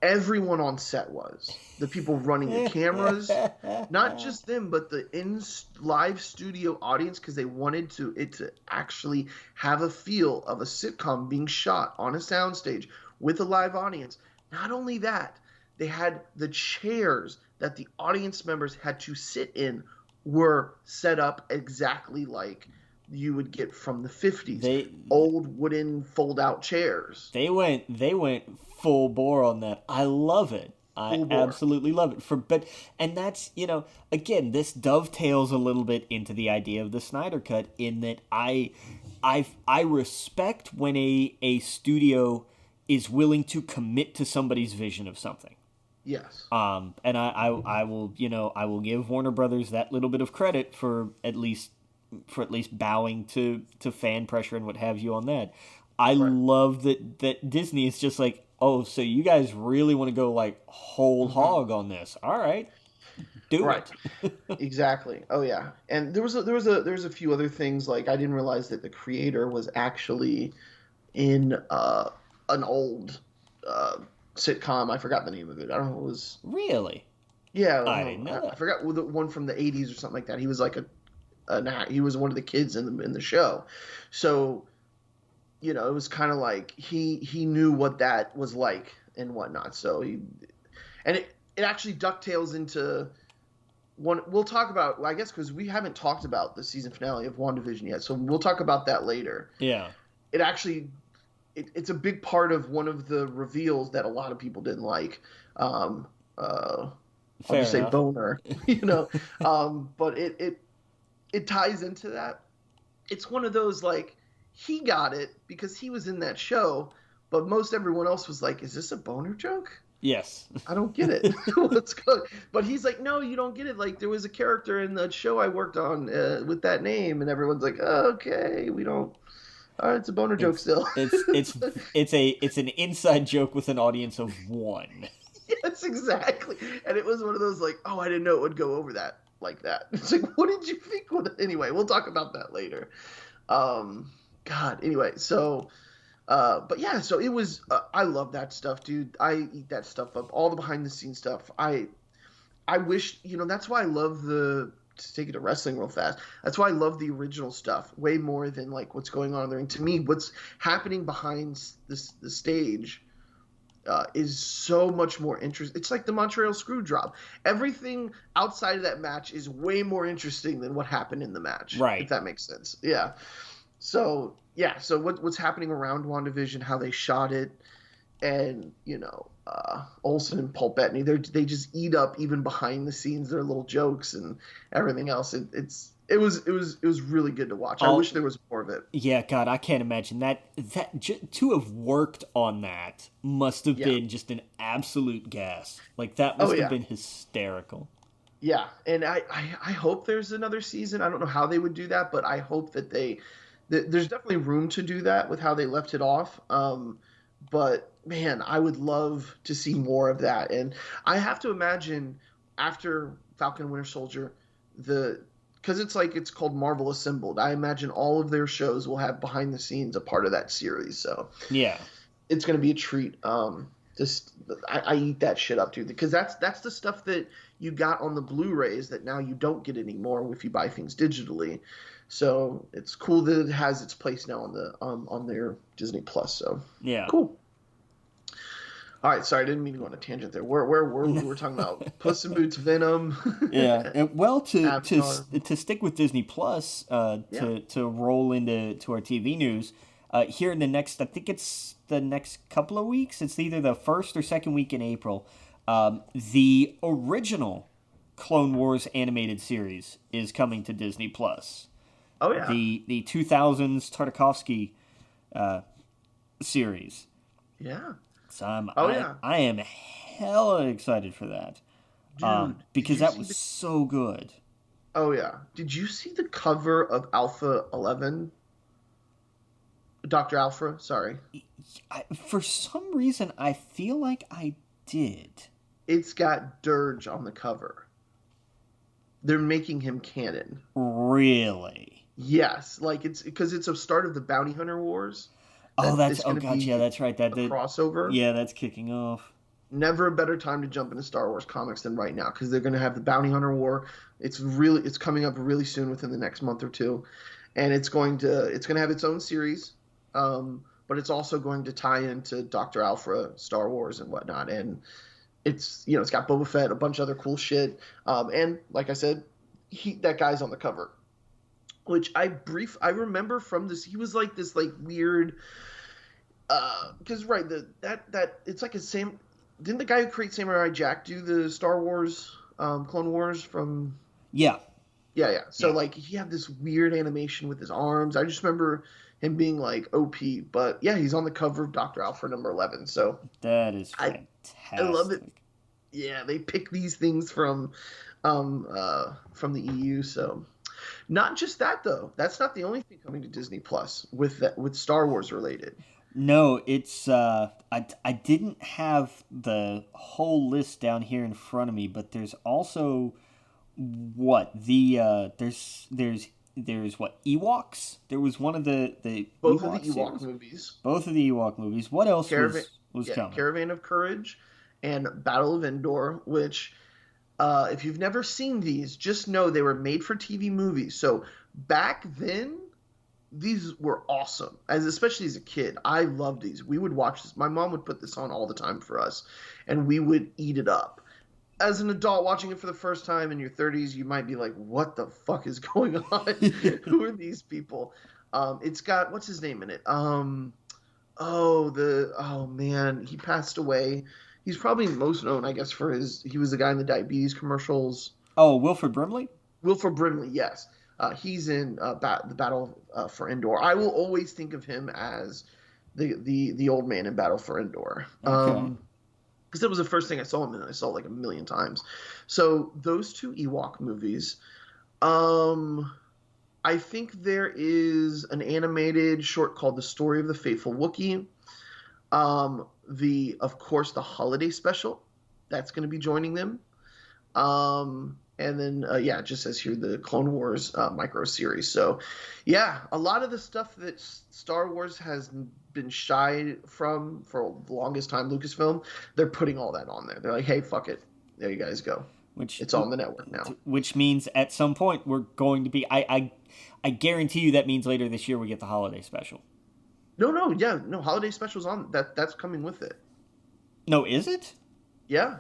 Everyone on set was. The people running the cameras, not just them, but the live studio audience, because they wanted it to actually have a feel of a sitcom being shot on a soundstage with a live audience. Not only that, they had the chairs that the audience members had to sit in were set up exactly like you would get from the 50s. Old wooden fold-out chairs. They went full bore on that. I love it. I absolutely love it. And that's, again, this dovetails a little bit into the idea of the Snyder Cut in that I respect when a studio is willing to commit to somebody's vision of something. Yes. And I will give Warner Brothers that little bit of credit for at least bowing to fan pressure and what have you on that. I love that Disney is just like, oh, so you guys really want to go like whole hog on this? All right, do it. Exactly. Oh yeah. And there was a few other things, like I didn't realize that the creator was actually in an old sitcom. I forgot the name of it. I don't know. It was really. Yeah, I didn't know that. I forgot the one from the 80s or something like that. He was like he was one of the kids in the show. So, it was kind of like he knew what that was like and whatnot. So it actually ducktails into one. We'll talk about, I guess, because we haven't talked about the season finale of WandaVision yet. So we'll talk about that later. Yeah. It actually, it's a big part of one of the reveals that a lot of people didn't like. I'll just say boner, but it ties into that. It's one of those, like, he got it because he was in that show, but most everyone else was like, is this a boner joke? Yes. I don't get it. What's good? But he's like, no, you don't get it. Like, there was a character in the show I worked on with that name, and everyone's like, oh, okay, we don't. All right, it's a boner joke still. It's an inside joke with an audience of one. Yes, exactly. And it was one of those like, oh, I didn't know it would go over that like that. It's like, what did you think? Anyway, we'll talk about that later. Anyway, so, but yeah, so it was, I love that stuff, dude. I eat that stuff up, all the behind the scenes stuff. I wish, that's why I love the to take it to wrestling real fast. That's why I love the original stuff way more than like what's going on in the ring. To me, what's happening behind the stage is so much more interesting. It's like the Montreal Screwjob. Everything outside of that match is way more interesting than what happened in the match. Right. If that makes sense. Yeah. So what's happening around WandaVision, how they shot it, and Olsen and Paul Bettany, they just eat up even behind the scenes their little jokes and everything else. It was really good to watch. I wish there was more of it. Yeah, God, I can't imagine that to have worked on that must have been just an absolute gas. Like that must have been hysterical. Yeah, and I hope there's another season. I don't know how they would do that, but I hope that there's definitely room to do that with how they left it off. But man, I would love to see more of that. And I have to imagine after Falcon and Winter Soldier, because it's called Marvel Assembled, I imagine all of their shows will have behind the scenes a part of that series. So yeah, it's going to be a treat. I eat that shit up too, because that's the stuff that you got on the Blu-rays that now you don't get anymore if you buy things digitally. So it's cool that it has its place now on their Disney Plus. So yeah, cool. All right, sorry, I didn't mean to go on a tangent there. Where were we? We're talking about Puss in Boots, Venom. Yeah, and well, to stick with Disney Plus, to roll into our TV news, here in the next, I think it's the next couple of weeks. It's either the first or second week in April. The original Clone Wars animated series is coming to Disney Plus. Oh yeah, the 2000s Tartakovsky series. Yeah. So I am hella excited for that. Dude, because that was so good. Oh yeah. Did you see the cover of Alpha 11? Dr. Alpha, sorry. For some reason, I feel like I did. It's got Dirge on the cover. They're making him canon. Really? Yes, like it's because it's a start of the Bounty Hunter Wars. That's right. That crossover. Yeah, that's kicking off. Never a better time to jump into Star Wars comics than right now, because they're going to have the Bounty Hunter War. It's coming up really soon, within the next month or two, and it's going to have its own series, but it's also going to tie into Dr. Alpha, Star Wars, and whatnot. And it's got Boba Fett, a bunch of other cool shit, and like I said, that guy's on the cover. Which I remember from this, he was like this like weird, because right, that it's like didn't the guy who created Samurai Jack do the Star Wars, Clone Wars from? Yeah. So like he had this weird animation with his arms. I just remember him being like OP, but yeah, he's on the cover of Dr. Alpha number 11. So that is fantastic. I love it. Yeah, they pick these things from the EU, so. Not just that though. That's not the only thing coming to Disney Plus with Star Wars related. No, it's I didn't have the whole list down here in front of me, but there's also there's what, Ewoks? There was one of the both Ewok of the Ewok series? movies. Both of the Ewok movies. What else was coming? Caravan of Courage and Battle of Endor, which if you've never seen these, just know they were made for TV movies. So back then, these were awesome. Especially as a kid, I loved these. We would watch this. My mom would put this on all the time for us, and we would eat it up. As an adult watching it for the first time in your 30s, you might be like, "What the fuck is going on? Who are these people?" It's got, what's his name in it? Man, he passed away. He's probably most known, I guess, he was the guy in the diabetes commercials. Oh, Wilford Brimley? Wilford Brimley, yes. He's in the Battle for Endor. I will always think of him as the old man in Battle for Endor. Okay. Because that was the first thing I saw him in. I saw it like a million times. So those two Ewok movies. I think there is an animated short called The Story of the Faithful Wookiee. Of course, the holiday special that's going to be joining them. And then, it just says here the Clone Wars micro series. So, yeah, a lot of the stuff that Star Wars has been shy from for the longest time, Lucasfilm, they're putting all that on there. They're like, hey, fuck it. There you guys go. It's on the network now. Which means at some point we're going to be. I guarantee you that means later this year we get the holiday special. No, holiday special's on. That's coming with it. No, is it? Yeah.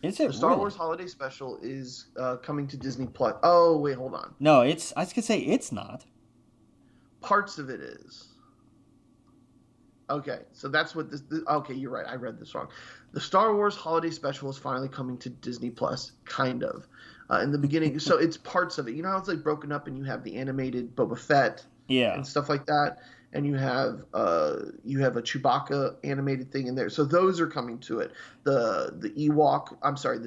Is it? The Star Wars holiday special is coming to Disney Plus. Oh, wait, hold on. No, I was going to say it's not. Parts of it is. Okay, so that's what this. Okay, you're right. I read this wrong. The Star Wars holiday special is finally coming to Disney Plus, kind of. In the beginning, so it's parts of it. You know how it's like broken up, and you have the animated Boba Fett, and stuff like that, and you have a Chewbacca animated thing in there. So those are coming to it. The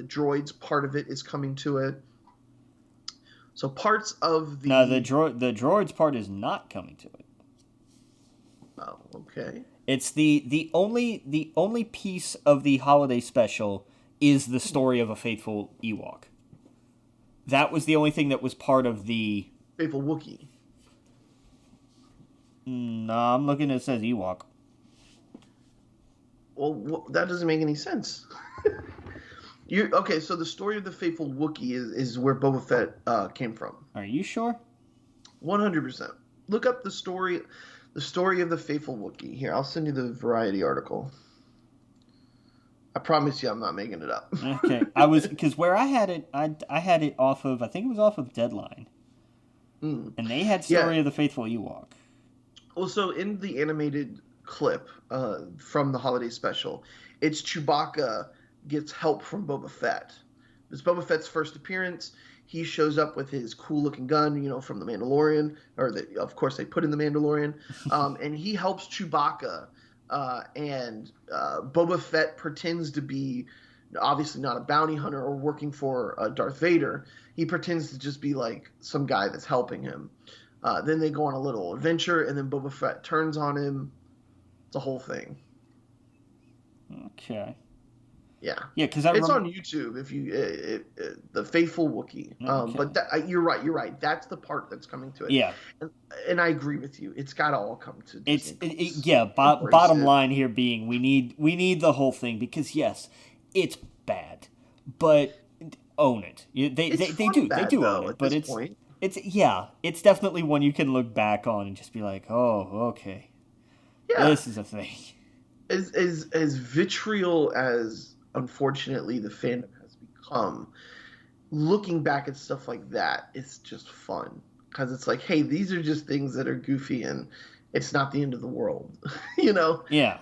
droids part of it is coming to it. So parts of the the droids part is not coming to it. Oh, okay. It's the only piece of the holiday special is the story of a faithful Ewok. That was the only thing that was part of the faithful Wookiee. No, I'm looking. It says Ewok. Well, that doesn't make any sense. Okay, so the story of the faithful Wookiee is where Boba Fett came from. Are you sure? 100%. Look up the story of the faithful Wookiee. Here, I'll send you the Variety article. I promise you I'm not making it up. Okay. Because where I had it, I had it off of, I think it was off of Deadline. And they had Story of the Faithful Ewok. Well, so in the animated clip from the holiday special, it's Chewbacca gets help from Boba Fett. It's Boba Fett's first appearance. He shows up with his cool-looking gun, from The Mandalorian, of course they put in The Mandalorian, and he helps Chewbacca, and Boba Fett pretends to be, obviously not a bounty hunter or working for Darth Vader. He pretends to just be like some guy that's helping him. Then they go on a little adventure, and then Boba Fett turns on him. It's a whole thing. Okay. Yeah, because it's on YouTube. If you the Faithful Wookiee, okay. But you're right. That's the part that's coming to it. Yeah, and I agree with you. It's got to all come to Disney. Bottom line here being we need the whole thing because yes, it's bad, but own it. They do own it. But it's definitely one you can look back on and just be like, oh, okay, this is a thing. As vitriol as unfortunately the fandom has become, looking back at stuff like that, it's just fun because it's like, hey, these are just things that are goofy and it's not the end of the world. Yeah,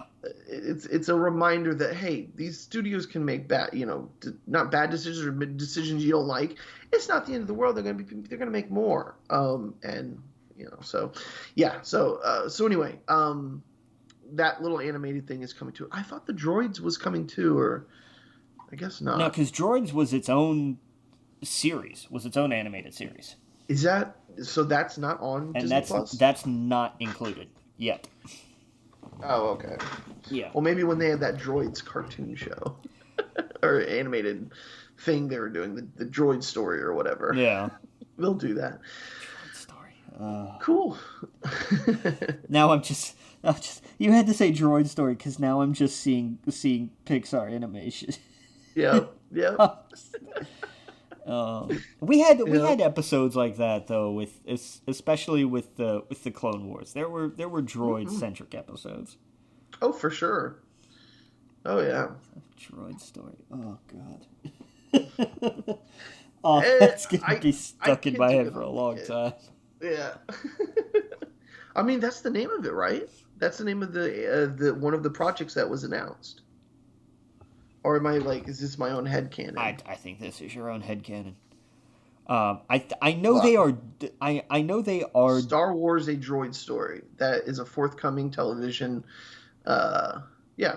it's a reminder that hey, these studios can make bad, not bad decisions or decisions you don't like. It's not the end of the world. They're gonna make more. So anyway, that little animated thing is coming too. I thought the Droids was coming too, or I guess not. No, because Droids was its own series, was its own animated series. Is that so? That's not on Disney Plus? That's not included yet. Oh, okay. Yeah. Well, maybe when they had that Droids cartoon show or animated thing they were doing, the Droid Story or whatever. Yeah. They'll do that. Droid Story. Cool. Now I'm just. You had to say Droid Story because now I'm just seeing Pixar animation. Yeah. We had episodes like that though, especially with the Clone Wars. There were droid centric episodes. Oh, for sure. Oh yeah. Droid Story. Oh god. That's gonna be stuck in my head for a long time. Yeah. I mean, that's the name of it, right? That's the name of the one of the projects that was announced. Or am I is this my own headcanon? I think this is your own headcanon. I know they are. I know they are. Star Wars: A Droid Story. That is a forthcoming television.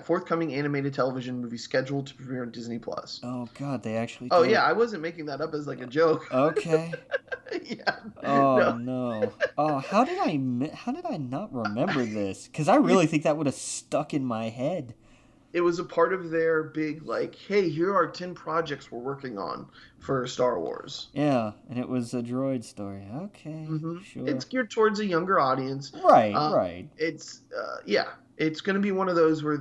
Forthcoming animated television movie scheduled to premiere on Disney Plus. Oh God, they actually. Oh yeah, I wasn't making that up as a joke. Okay. Yeah. Oh no. Oh, how did I not remember this? Because I really think that would have stuck in my head. It was a part of their big hey, here are 10 projects we're working on for Star Wars. Yeah, and it was a Droid Story. Okay, sure. It's geared towards a younger audience. Right. It's it's going to be one of those where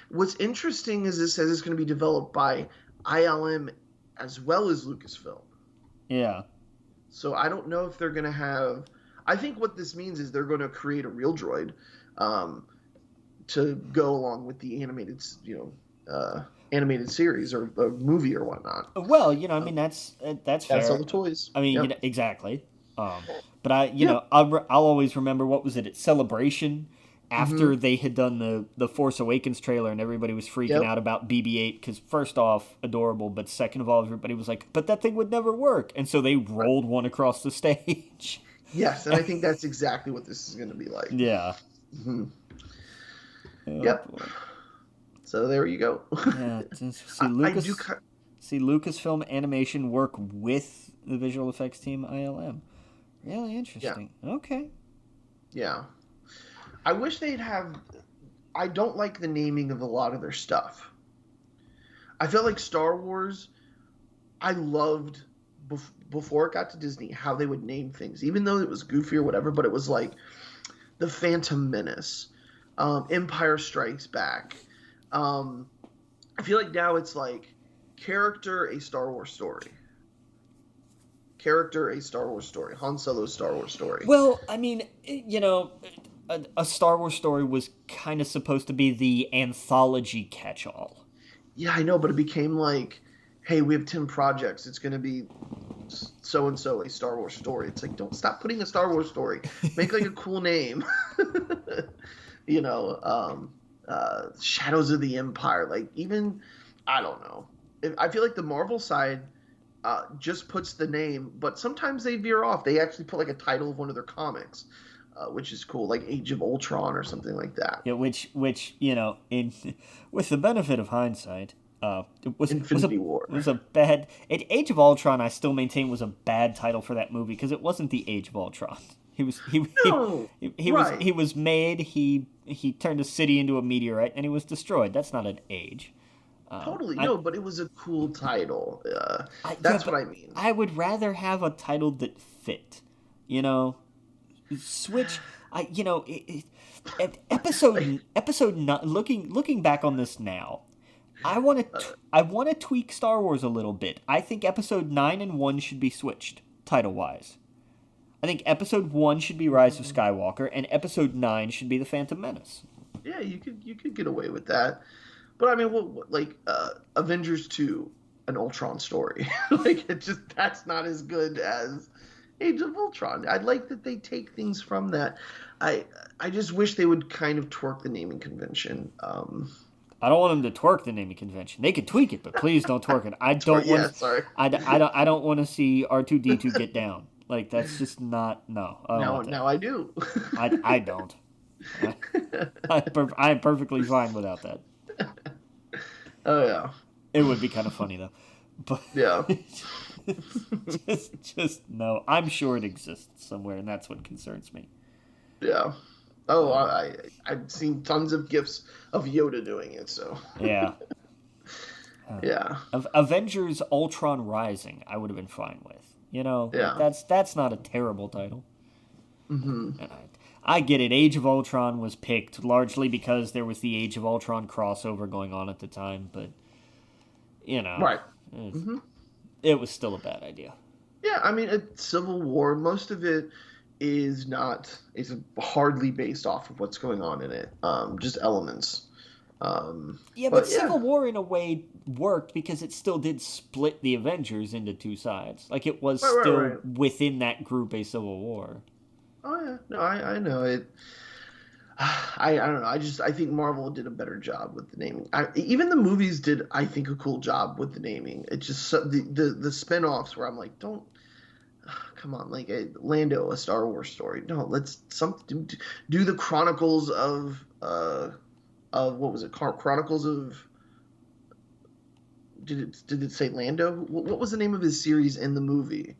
what's interesting is it says it's going to be developed by ILM as well as Lucasfilm. Yeah. So I don't know if they're going to have... I think what this means is they're going to create a real droid to go along with the animated, animated series or a movie or whatnot. Well, I mean, that's fair. That's all the toys. I mean, exactly. But I'll always remember, what was it, at Celebration, after they had done the Force Awakens trailer and everybody was freaking out about BB-8 because first off, adorable, but second of all, everybody was like, but that thing would never work. And so they rolled one across the stage. Yes, and I think that's exactly what this is going to be like. Yeah. Mm-hmm. Oh, yep. boy. So there you go. Yeah, see Lucasfilm Animation work with the visual effects team ILM. Really interesting. Yeah. Okay. Yeah. I wish they'd have... I don't like the naming of a lot of their stuff. I felt like Star Wars, I loved, before it got to Disney, how they would name things. Even though it was goofy or whatever, but it was like The Phantom Menace, Empire Strikes Back. I feel like now it's like character, a Star Wars story. Character, a Star Wars story. Han Solo's Star Wars story. Well, I mean, a Star Wars story was kind of supposed to be the anthology catch-all. Yeah, I know, but it became like, hey, we have 10 projects. It's going to be so-and-so, a Star Wars story. It's like, don't stop putting a Star Wars story. Make like a cool name. Shadows of the Empire. Like, even, I don't know. I feel like the Marvel side just puts the name, but sometimes they veer off. They actually put like a title of one of their comics. Which is cool, like Age of Ultron or something like that. Yeah, which with the benefit of hindsight, Infinity War was a bad. Age of Ultron, I still maintain, was a bad title for that movie because it wasn't the Age of Ultron. He was made. He turned a city into a meteorite and he was destroyed. That's not an age. Totally but it was a cool title. That's what I mean. I would rather have a title that fit. Switch, episode 9. Looking back on this now, I want to tweak Star Wars a little bit. I think episode 9 and 1 should be switched title wise. I think episode 1 should be Rise of Skywalker, and episode 9 should be The Phantom Menace. Yeah, you could get away with that, but I mean, Avengers 2, an Ultron story, that's not as good as Age of Ultron. I like that they take things from that. I just wish they would kind of twerk the naming convention. I don't want them to twerk the naming convention. They could tweak it, but please don't twerk it. I don't want. Sorry. I don't want to see R2D2 get down. Like, that's just not. No. Now I do. I don't. I'm perfectly fine without that. Oh yeah. It would be kind of funny though. But yeah. just no. I'm sure it exists somewhere, and that's what concerns me. Yeah. Oh, I've seen tons of GIFs of Yoda doing it. So. Yeah. Yeah. Avengers Ultron Rising, I would have been fine with. Yeah. That's not a terrible title. Mm-hmm. And I get it. Age of Ultron was picked largely because there was the Age of Ultron crossover going on at the time, but right. It was still a bad idea. Yeah, I mean, Civil War, most of it is hardly based off of what's going on in it. Just elements. But Civil War in a way worked because it still did split the Avengers into two sides. Like, it was still within that group a Civil War. Oh yeah, no, I know it. I don't know. I think Marvel did a better job with the naming. Even the movies did, I think, a cool job with the naming. It's just the spin-offs where I'm like, don't, come on, like Lando, a Star Wars story. No, let's do the Chronicles of what was it? Chronicles of. Did it say Lando? What was the name of his series in the movie?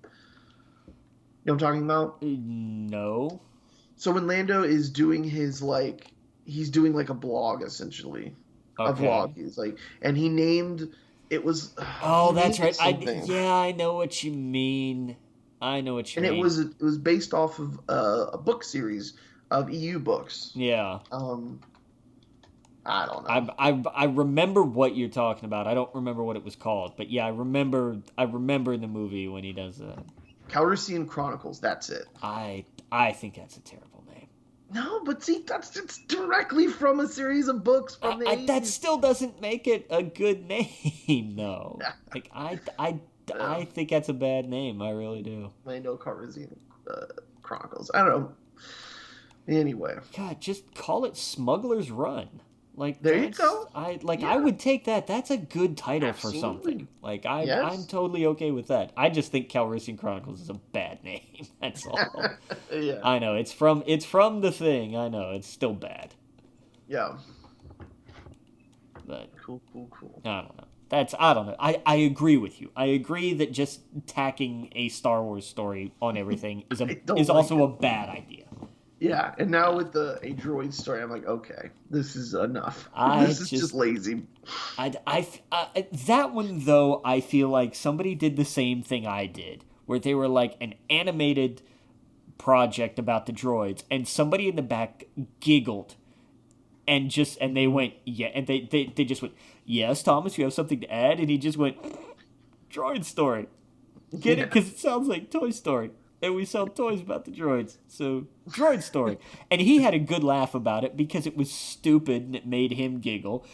You know what I'm talking about? No. So when Lando is doing he's doing like a blog essentially, a vlog. He's like, and he named it was. Oh, that's right. I know what you mean. And it was based off of a book series of EU books. I Yeah. I don't know. I remember what you're talking about. I don't remember what it was called, but yeah, I remember in the movie when he does that. Calrissian Chronicles. That's it. I think that's a terrible name. No, but see, it's directly from a series of books from the 80s. That still doesn't make it a good name, though. Like I think that's a bad name. I really do. Lando Calrissian Chronicles. I don't know. Anyway. God, just call it Smuggler's Run. Like there you go. I would take that. That's a good title for something. Like I'm totally okay with that. I just think Calrissian Chronicles is a bad name. That's all. Yeah. I know it's from the thing. I know it's still bad. Yeah. But cool. I don't know. I don't know. I agree with you. I agree that just tacking a Star Wars story on everything is also a bad idea. Yeah, and now with a Droid Story, I'm like, okay, this is enough. This is just lazy. That one, though, I feel like somebody did the same thing I did, where they were like an animated project about the droids, and somebody in the back giggled, and they went, yeah, and they just went, yes, Thomas, you have something to add? And he just went, Droid Story. Get it? Because it sounds like Toy Story. And we sell toys about the droids. So, Droid Story. And he had a good laugh about it because it was stupid and it made him giggle.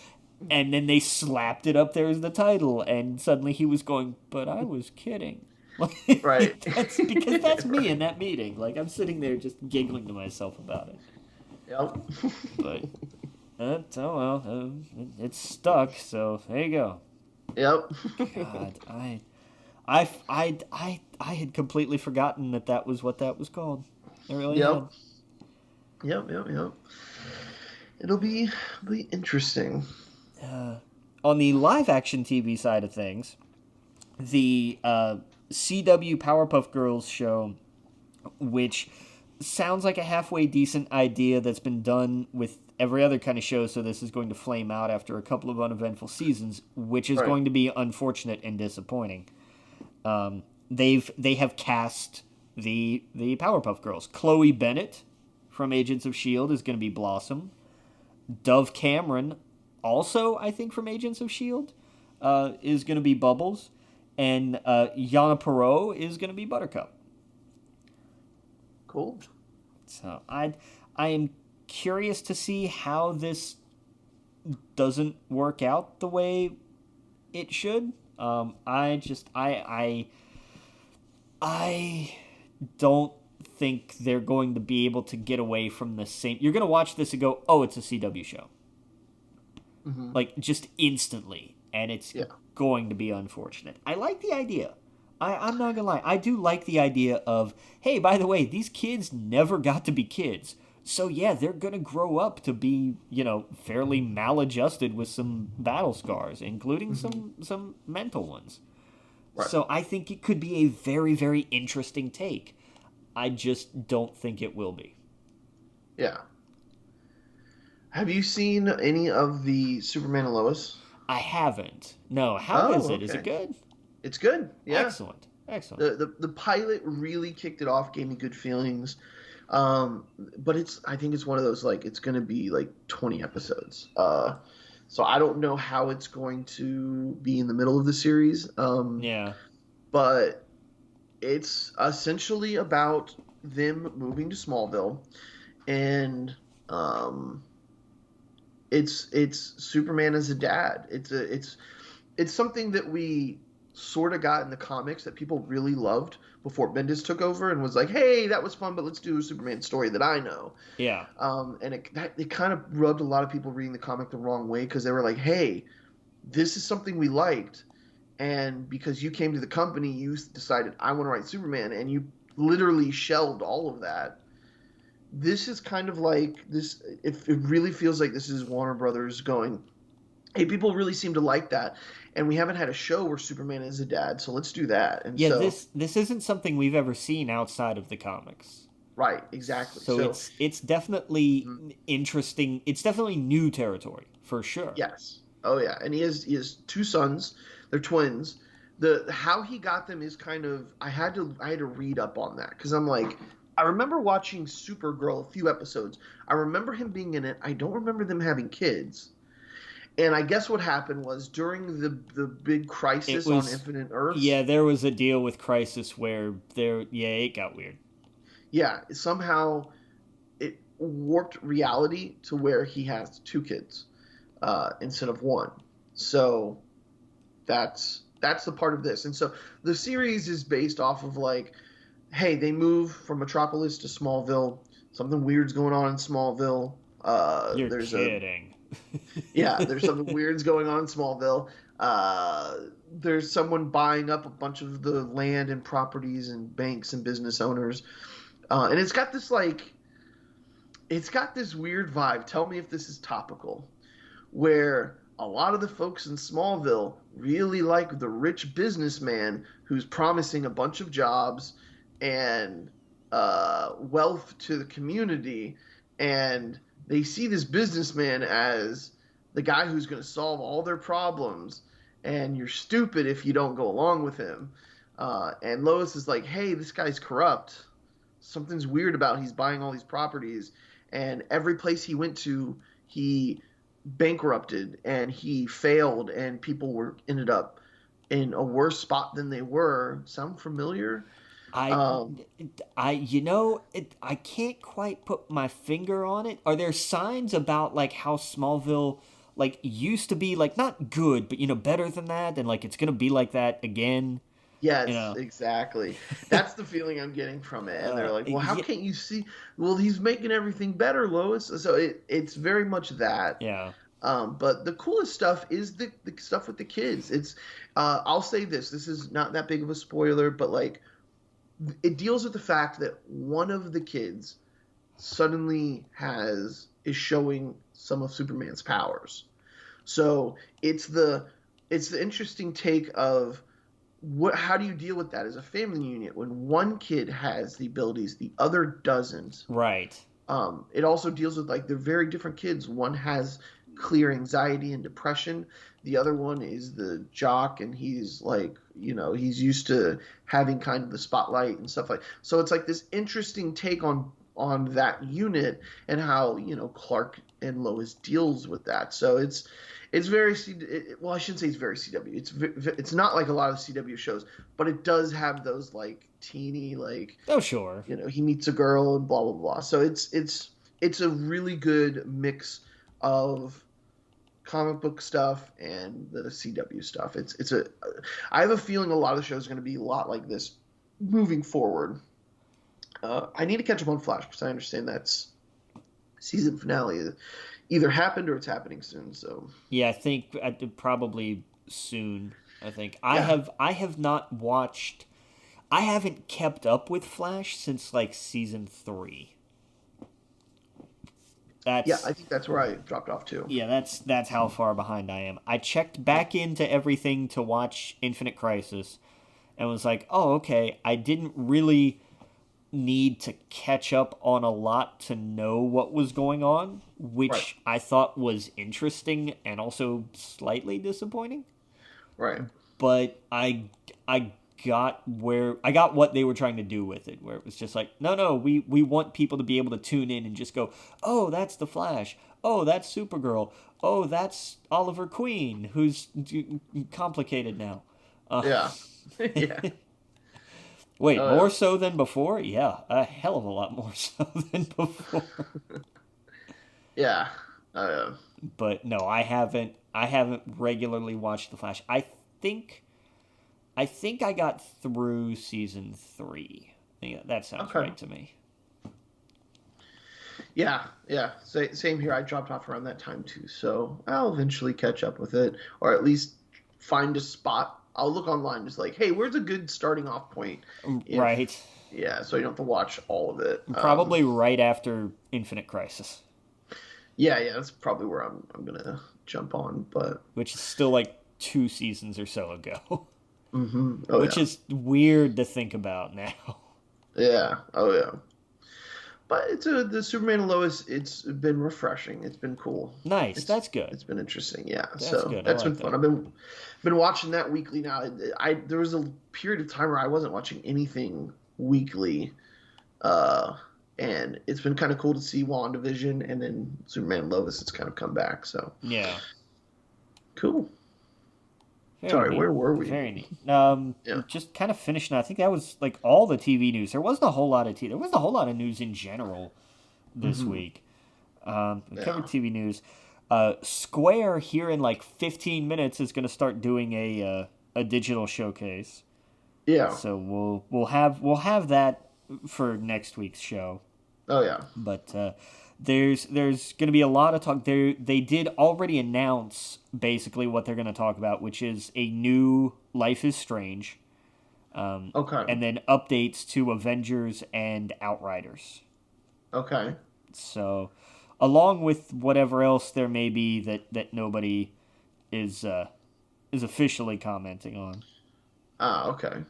And then they slapped it up there as the title. And suddenly he was going, but I was kidding. Right. Because that's me in that meeting. Like, I'm sitting there just giggling to myself about it. Yep. But, it's stuck. So, there you go. Yep. God, I had completely forgotten that was what that was called. I really had. Yep. It'll be interesting. On the live action TV side of things, the CW Powerpuff Girls show, which sounds like a halfway decent idea that's been done with every other kind of show, so this is going to flame out after a couple of uneventful seasons, which is going to be unfortunate and disappointing. They have cast the Powerpuff Girls. Chloe Bennett from Agents of S.H.I.E.L.D. is going to be Blossom. Dove Cameron, also I think from Agents of S.H.I.E.L.D., is going to be Bubbles. And Yana Perot is going to be Buttercup. Cool. So I am curious to see how this doesn't work out the way it should. I don't think they're going to be able to get away from the same. You're going to watch this and go, oh, it's a CW show. Mm-hmm. Like, just instantly. And it's going to be unfortunate. I like the idea. I'm not going to lie. I do like the idea of, hey, by the way, these kids never got to be kids. So, yeah, they're going to grow up to be, fairly maladjusted with some battle scars, including some mental ones. Right. So I think it could be a very, very interesting take. I just don't think it will be. Yeah. Have you seen any of the Superman and Lois? I haven't. No. How is it? Okay. Is it good? It's good. Yeah. Excellent. The pilot really kicked it off, gave me good feelings. But I think it's one of those, like, it's going to be like 20 episodes. So I don't know how it's going to be in the middle of the series. But it's essentially about them moving to Smallville, and it's Superman as a dad. It's something that we sort of got in the comics that people really loved before Bendis took over and was like, hey, that was fun, but let's do a Superman story that I know. Yeah. And it kind of rubbed a lot of people reading the comic the wrong way, because they were like, hey, this is something we liked, and because you came to the company, you decided, I want to write Superman, and you literally shelved all of that. This is kind of like this. It really feels like this is Warner Brothers going, hey, people really seem to like that, and we haven't had a show where Superman is a dad, so let's do that. And this isn't something we've ever seen outside of the comics. Right, exactly. So it's definitely interesting. It's definitely new territory for sure. Yes. Oh yeah, and he has two sons. They're twins. How he got them is kind of, I had to read up on that, because I'm like, I remember watching Supergirl a few episodes. I remember him being in it. I don't remember them having kids. And I guess what happened was during the big crisis on Infinite Earths. Yeah, there was a deal with Crisis where it got weird. Yeah, somehow it warped reality to where he has 2 kids instead of 1. So that's the part of this. And so the series is based off of like, hey, they move from Metropolis to Smallville. Something weird's going on in Smallville. You're kidding. There's something weird's going on in Smallville. There's someone buying up a bunch of the land and properties and banks and business owners. And it's got this weird vibe. Tell me if this is topical, where a lot of the folks in Smallville really like the rich businessman who's promising a bunch of jobs and wealth to the community, and they see this businessman as the guy who's going to solve all their problems, and you're stupid if you don't go along with him. And Lois is like, hey, this guy's corrupt. Something's weird about he's buying all these properties, and every place he went to, he bankrupted and he failed, and people ended up in a worse spot than they were. Sound familiar? I can't quite put my finger on it. Are there signs about like how Smallville like used to be like not good, but better than that, and like it's gonna be like that again? Yes, exactly. That's the feeling I'm getting from it. And they're like, well, how can't you see? Well, he's making everything better, Lois. So it's very much that. Yeah. But the coolest stuff is the stuff with the kids. It's I'll say this is not that big of a spoiler, but like it deals with the fact that one of the kids suddenly is showing some of Superman's powers. So it's the interesting take of how do you deal with that as a family unit when one kid has the abilities, the other doesn't? Right. It also deals with like they're very different kids. One has clear anxiety and depression. The other one is the jock, and he's like, he's used to having kind of the spotlight and stuff like. So it's like this interesting take on that unit and how Clark and Lois deals with that. So it's very well, I shouldn't say it's very CW. It's not like a lot of CW shows, but it does have those like teeny like. Oh sure. He meets a girl and blah blah blah. So it's a really good mix of comic book stuff and the CW stuff. I have a feeling a lot of the shows are going to be a lot like this moving forward. I need to catch up on Flash because I understand that's season finale either happened or it's happening soon. So yeah, I think probably soon. I think I have not watched. I haven't kept up with Flash since like season 3. I think that's where I dropped off too. Yeah, that's how far behind I am. I checked back into everything to watch Infinite Crisis and was like, oh, okay, I didn't really need to catch up on a lot to know what was going on, which I thought was interesting and also slightly disappointing. Right. But I got what they were trying to do with it, where it was just like, no, we want people to be able to tune in and just go, oh, that's the Flash, oh, that's Supergirl, oh, that's Oliver Queen, who's complicated now. Yeah. Wait, more so than before? Yeah, a hell of a lot more so than before. Yeah. But no, I haven't regularly watched The Flash. I think I got through season 3. Yeah, that sounds right to me. Yeah. Same here. I dropped off around that time too, so I'll eventually catch up with it, or at least find a spot. I'll look online, just like, hey, where's a good starting off point? Right. Yeah, so you don't have to watch all of it. Probably right after Infinite Crisis. Yeah, that's probably where I'm gonna jump on, but which is still like 2 seasons or so ago. Mm-hmm. Which is weird to think about now. Yeah. Oh yeah. But the Superman and Lois. It's been refreshing. It's been cool. Nice. That's good. It's been interesting. Yeah. That's so good. That's been fun. I've been watching that weekly now. There was a period of time where I wasn't watching anything weekly, and it's been kind of cool to see WandaVision and then Superman and Lois. It's kind of come back. So yeah. Cool. Very Sorry, neat. where were we? Very neat. Yeah. Just kind of finishing. I think that was like all the TV news. There wasn't a whole lot of There wasn't a whole lot of news in general this week. We covered TV news. Square here in like 15 minutes is going to start doing a digital showcase. Yeah. So we'll have that for next week's show. Oh yeah. But there's going to be a lot of talk. They did already announce basically what they're going to talk about, which is a new Life is Strange. Okay. And then updates to Avengers and Outriders. Okay. So, along with whatever else there may be that nobody is officially commenting on. Ah, okay.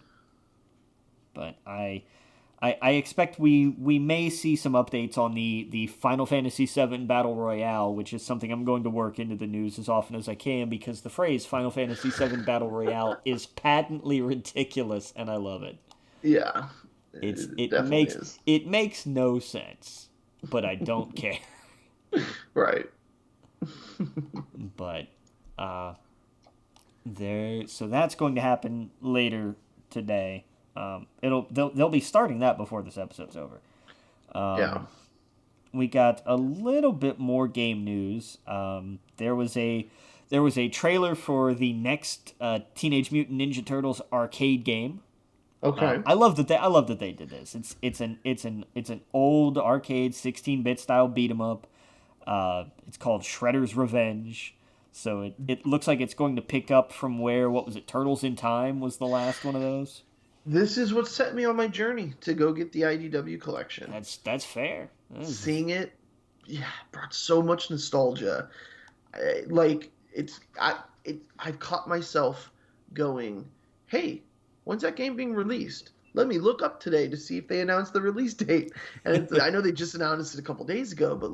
But I expect we may see some updates on the Final Fantasy VII Battle Royale, which is something I'm going to work into the news as often as I can because the phrase Final Fantasy VII Battle Royale is patently ridiculous and I love it. Yeah. It makes no sense, but I don't care. Right. But so that's going to happen later today. They'll be starting that before this episode's over. Yeah. We got a little bit more game news. There was a trailer for the next Teenage Mutant Ninja Turtles arcade game. Okay. I love that they did this. It's an old arcade 16-bit style beat 'em up. It's called Shredder's Revenge. So it looks like it's going to pick up from where, what was it, Turtles in Time was the last one of those? This is what set me on my journey to go get the IDW collection. That's fair. Seeing it, brought so much nostalgia. I've caught myself going, hey, when's that game being released? Let me look up today to see if they announced the release date. And I know they just announced it a couple days ago, but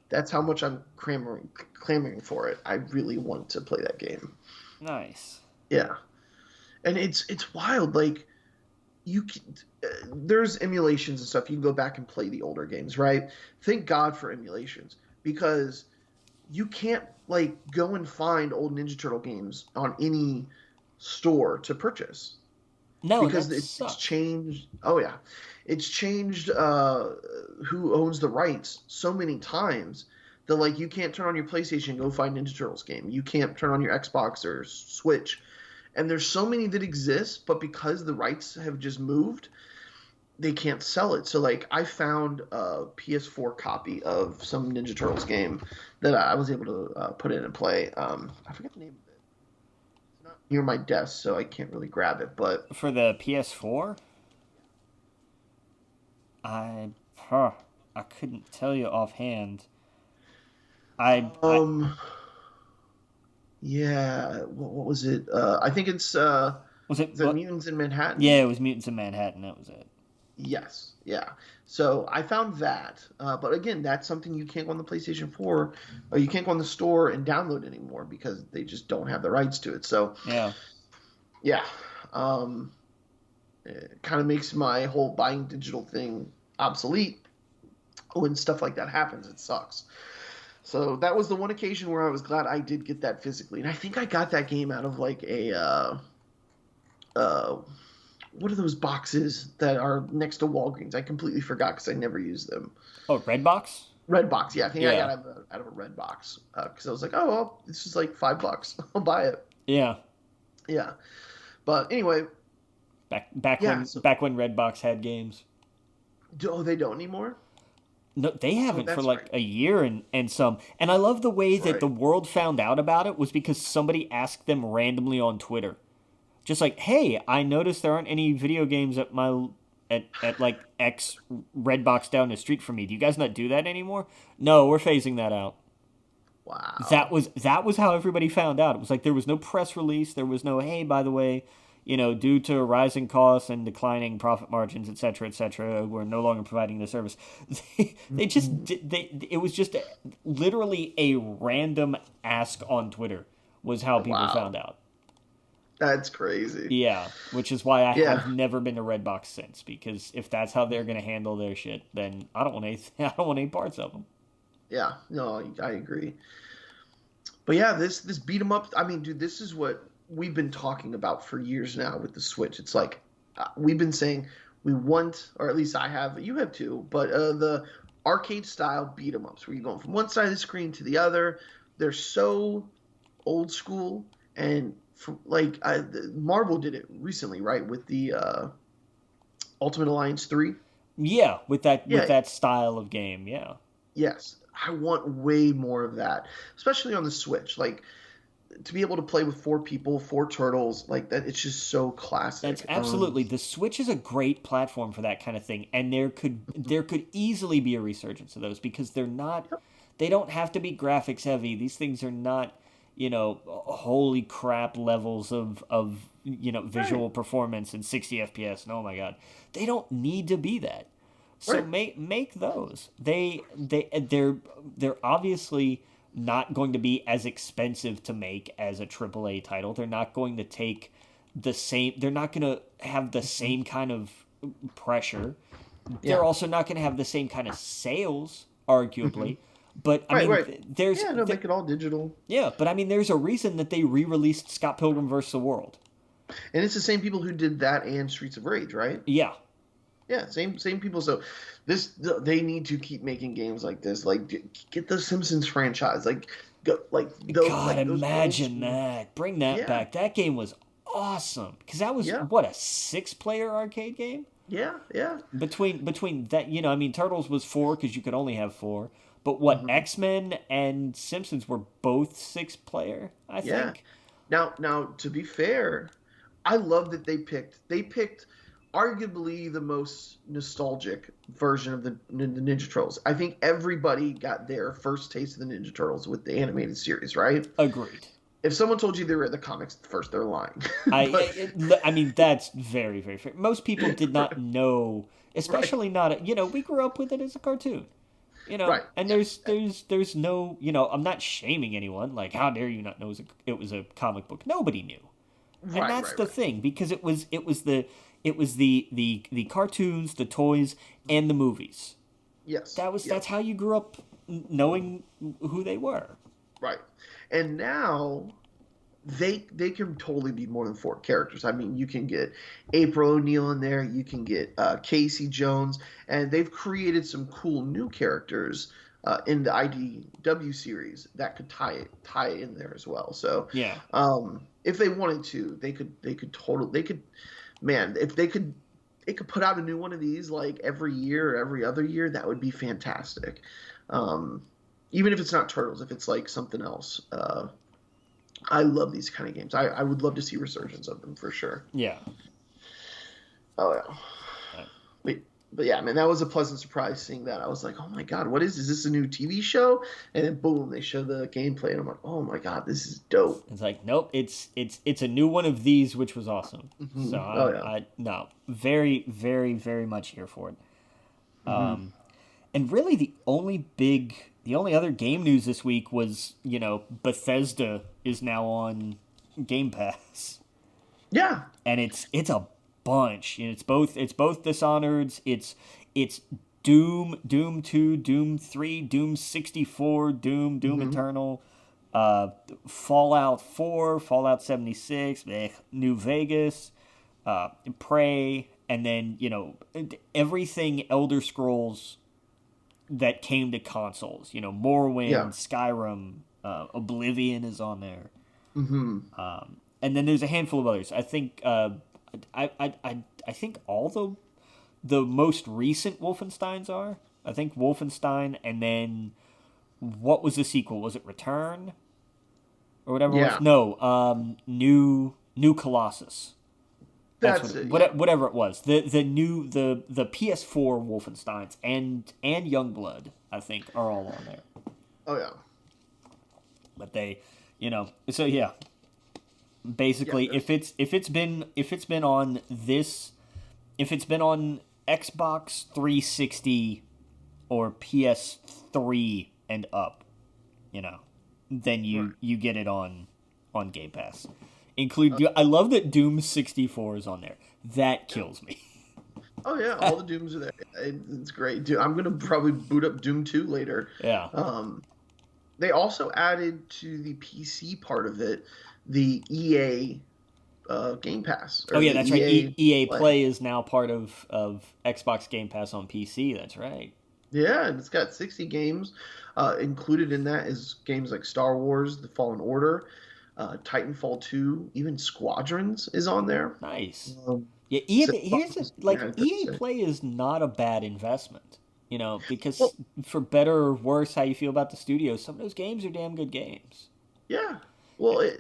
that's how much I'm clamoring for it. I really want to play that game. Nice. Yeah, and it's wild. Like there's emulations and stuff. You can go back and play the older games, right? Thank God for emulations because you can't go and find old Ninja Turtle games on any store to purchase. No, because it's changed. Oh yeah, it's changed who owns the rights so many times that you can't turn on your PlayStation and go find Ninja Turtles game. You can't turn on your Xbox or Switch, and there's so many that exist, but because the rights have just moved, they can't sell it. So I found a PS4 copy of some Ninja Turtles game that I was able to put in and play. I forget the name of it. Near my desk, so I can't really grab it. But for the PS4, I couldn't tell you offhand. What was it? I think it's was it Mutants in Manhattan? Yeah, it was Mutants in Manhattan. That was it. Yes, yeah. So I found that, but again, that's something you can't go on the PlayStation 4, or you can't go on the store and download anymore because they just don't have the rights to it. So yeah, it kind of makes my whole buying digital thing obsolete when stuff like that happens. It sucks. So that was the one occasion where I was glad I did get that physically, and I think I got that game out of what are those boxes that are next to Walgreens? I completely forgot because I never used them. Oh, Redbox? Redbox, yeah. I think I got out of a Redbox because I was like, oh, well, this is like $5. I'll buy it. Yeah. Yeah. But anyway. Back when Redbox had games. Oh, they don't anymore? No, they haven't for a year and some. And I love the way that the world found out about it was because somebody asked them randomly on Twitter. Just hey, I noticed there aren't any video games at X Redbox down the street from me. Do you guys not do that anymore? No, we're phasing that out. Wow. That was how everybody found out. It was there was no press release. There was no, hey, by the way, due to rising costs and declining profit margins, et cetera, we're no longer providing this service. It was just literally a random ask on Twitter was how people found out. That's crazy. Yeah, which is why I have never been to Redbox since, because if that's how they're going to handle their shit, then I don't want any parts of them. Yeah, no, I agree. But yeah, this beat 'em up. I mean, dude, this is what we've been talking about for years now with the Switch. It's like we've been saying we want, or at least I have, you have too, but the arcade style beat 'em ups where you're going from one side of the screen to the other. They're so old school, and Marvel did it recently, right, with the Ultimate Alliance 3. Yeah, with that style of game, yeah. Yes, I want way more of that, especially on the Switch. Like, to be able to play with 4 people, 4 turtles, like that, it's just so classic. That's absolutely. The Switch is a great platform for that kind of thing, and there could easily be a resurgence of those because they're not. Yep. They don't have to be graphics heavy. These things are not, holy crap levels of visual performance and 60 FPS. And oh my god, they don't need to be that. So make those. They're obviously not going to be as expensive to make as a AAA title. They're not going to take the same. They're not going to have the same kind of pressure. They're also not going to have the same kind of sales, arguably. But I mean, there's they'll make it all digital. Yeah, but I mean, there's a reason that they re-released Scott Pilgrim vs. the World. And it's the same people who did that and Streets of Rage, right? Yeah. Yeah, same people. So they need to keep making games like this. Like, get the Simpsons franchise. Imagine that. Bring that back. That game was awesome because that was what, a 6-player arcade game. Yeah. Between that, Turtles was 4 because you could only have 4. But what, X-Men and Simpsons were both 6-player, I think. Now, to be fair, I love that they picked arguably the most nostalgic version of the Ninja Turtles. I think everybody got their first taste of the Ninja Turtles with the animated series, right? Agreed. If someone told you they read the comics first, they're lying. I mean, that's very, very fair. Most people did not know, especially not, we grew up with it as a cartoon. And there's no, I'm not shaming anyone. Like, how dare you not know it was a comic book? Nobody knew, and that's the thing, because it was the cartoons, the toys, and the movies. Yes, that's how you grew up knowing who they were. Right, and now they can totally be more than 4 characters. I mean, you can get April O'Neil in there, you can get Casey Jones, and they've created some cool new characters in the IDW series that could tie in there as well. So if they wanted to, they could if they could put out a new one of these like every year or every other year, that would be fantastic. Even if it's not Turtles, if it's like something else. I love these kind of games. I would love to see resurgence of them for sure. Yeah. Oh yeah. But yeah, man, that was a pleasant surprise seeing that. I was like, oh my god, what is this? Is this a new TV show? And then boom, they show the gameplay, and I'm like, oh my god, this is dope. It's like, nope, it's a new one of these, which was awesome. Mm-hmm. So I very, very, very much here for it. Mm-hmm. And really, the only other game news this week was, Bethesda is now on Game Pass. Yeah. And it's a bunch. It's both Dishonored's, it's Doom 2, Doom 3, Doom 64, Doom Eternal, Fallout 4, Fallout 76, New Vegas, Prey, and then, everything Elder Scrolls that came to consoles. Morrowind, Skyrim, Oblivion is on there. Mm-hmm. And then there's a handful of others. I think I think all the most recent Wolfensteins are. I think Wolfenstein, and then what was the sequel? Was it Return or whatever? It was? No, New Colossus. That's it. Whatever it was. The PS4 Wolfensteins and Youngblood, I think, are all on there. Oh yeah. But they, so yeah. Basically, if it's been on Xbox 360 or PS3 and up, then you get it on Game Pass. I love that Doom 64 is on there. That kills me. Oh yeah, all the Dooms are there. It's great. Dude, I'm gonna probably boot up Doom 2 later. Yeah. they also added to the PC part of it the EA Game Pass. Oh yeah, that's right. EA Play. Play is now part of Xbox Game Pass on PC. That's right. Yeah, and it's got 60 games. Included in that is games like Star Wars: The Fallen Order, Titanfall 2, even Squadrons is on there. Nice. Um, Yeah, EA Play is not a bad investment. Because well, for better or worse, how you feel about the studio, some of those games are damn good games. yeah. Well,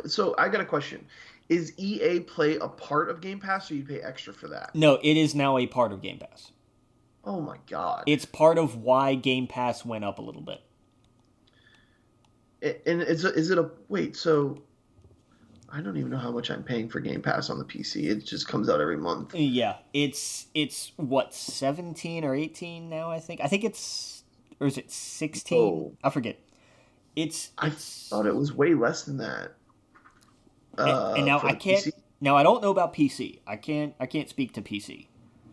so I got a question. Is EA Play a part of Game Pass, or you pay extra for that? No, it is now a part of Game Pass. Oh my God. It's part of why Game Pass went up a little bit. And is it a wait? So I don't even know how much I'm paying for Game Pass on the PC. It just comes out every month. Yeah, it's what 17 or 18 now. I think it's, or is it 16? Oh. I forget. I thought it was way less than that. And now I can't. PC. Now I don't know about PC. I can't speak to PC.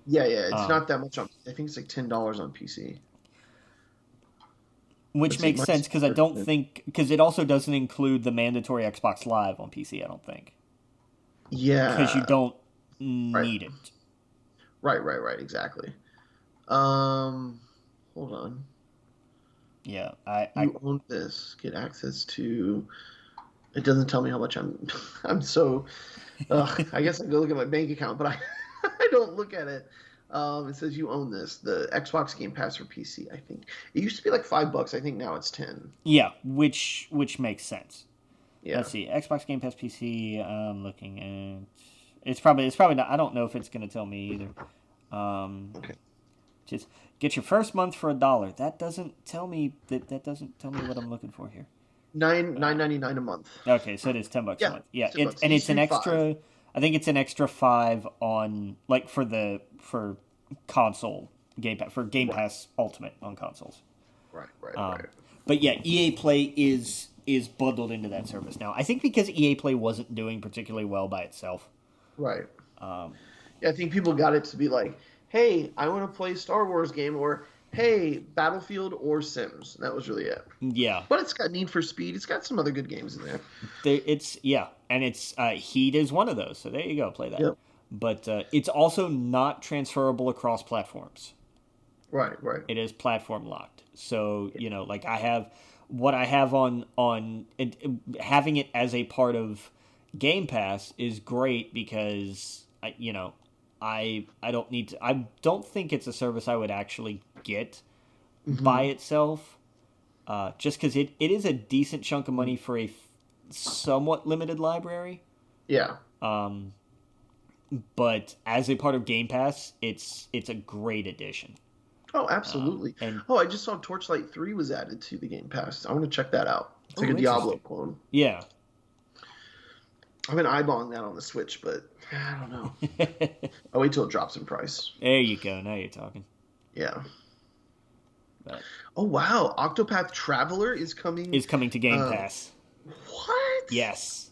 Yeah, it's not that much on. I think it's like $10 on PC. Which makes sense because I don't think because it also doesn't include the mandatory Xbox Live on PC. I don't think. Yeah. Because you don't need it. Right. Exactly. Hold on. Yeah, you own this. Get access to. It doesn't tell me how much I'm so. I guess I go look at my bank account, but I don't look at it. It says you own this, the Xbox Game Pass for PC. I think it used to be like $5. I think now it's 10. Yeah, which makes sense. Yeah. Let's see, Xbox Game Pass PC. I'm looking at. It's probably not. I don't know if it's going to tell me either. Okay. Just get your first month for $1. That doesn't tell me that doesn't tell me what I'm looking for here. $9.99 a month. Okay, so it is $10 a month. Yeah, it's an extra. 5. I think it's an extra $5 on for console Game Pass for Game Pass Ultimate on consoles. Right. But yeah, EA Play is bundled into that service now. I think because EA Play wasn't doing particularly well by itself. Right. I think people got it to be like, hey, I want to play a Star Wars game, or hey, Battlefield or Sims. That was really it. Yeah. But it's got Need for Speed. It's got some other good games in there. And it's Heat is one of those. So there you go, play that. Yep. But it's also not transferable across platforms. Right. It is platform locked. So, like I have on having it as a part of Game Pass is great because I don't need to. I don't think it's a service I would actually get by itself, just because it is a decent chunk of money for a somewhat limited library. Yeah. But as a part of Game Pass, it's a great addition. Oh, absolutely. I just saw Torchlight 3 was added to the Game Pass. I want to check that out. It's like a Diablo clone. Yeah. I've been eyeballing that on the Switch, but I don't know. I'll wait till it drops in price. There you go. Now you're talking. Yeah. But oh, wow. Octopath Traveler is coming to Game Pass. What? Yes.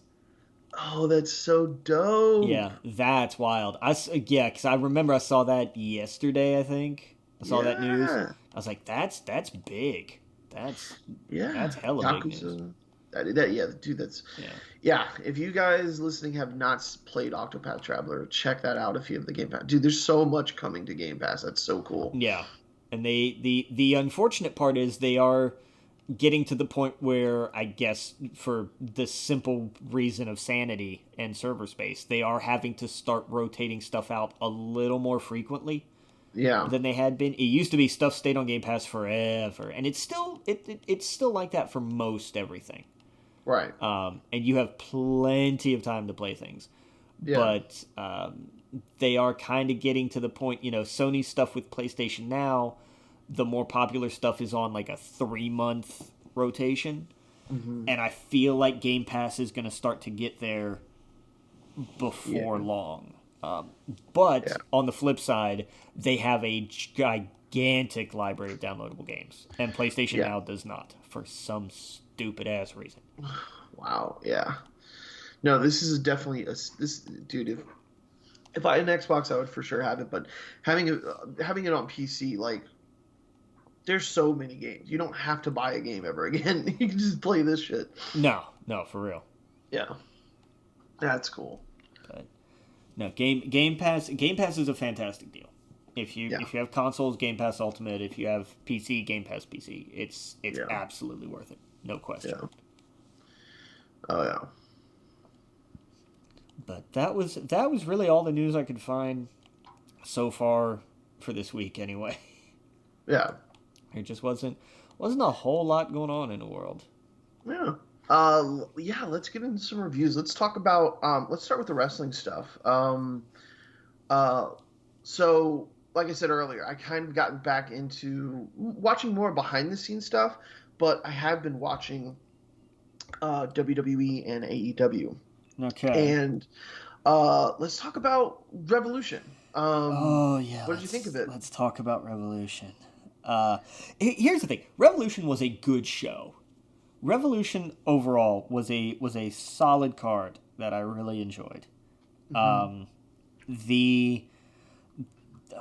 Oh, that's so dope. Yeah, that's wild. Because I remember I saw that yesterday, I think. I saw that news. I was like, that's big. That's hella big news. If you guys listening have not played Octopath Traveler, check that out if you have the Game Pass. Dude, there's so much coming to Game Pass. That's so cool. Yeah, and the unfortunate part is they are getting to the point where, I guess for the simple reason of sanity and server space, they are having to start rotating stuff out a little more frequently. Yeah. Than they had been. It used to be stuff stayed on Game Pass forever, and it's still like that for most everything. Right. And you have plenty of time to play things. Yeah. But they are kind of getting to the point, Sony's stuff with PlayStation Now, the more popular stuff is on like a 3-month rotation. Mm-hmm. And I feel like Game Pass is going to start to get there before long. But on the flip side, they have a gigantic library of downloadable games, and PlayStation Now does not, for some stupid ass reason. Wow. Yeah. No, this is definitely dude. If I had an Xbox, I would for sure have it. But having it on PC, like, There's so many games. You don't have to buy a game ever again. You can just play this shit. No, for real. Yeah, that's cool. But no, Game Pass is a fantastic deal. If you have consoles, Game Pass Ultimate. If you have PC, Game Pass PC. It's absolutely worth it. No question. Yeah. Oh yeah. But that was really all the news I could find so far for this week anyway. Yeah. There just wasn't a whole lot going on in the world. Yeah. Let's get into some reviews. Let's talk about let's start with the wrestling stuff. So like I said earlier, I kind of gotten back into watching more behind the scenes stuff, but I have been watching WWE and AEW. Okay. And let's talk about Revolution. What did you think of it? Let's talk about Revolution. Here's the thing. Revolution was a good show. Revolution overall was a solid card that I really enjoyed. Mm-hmm.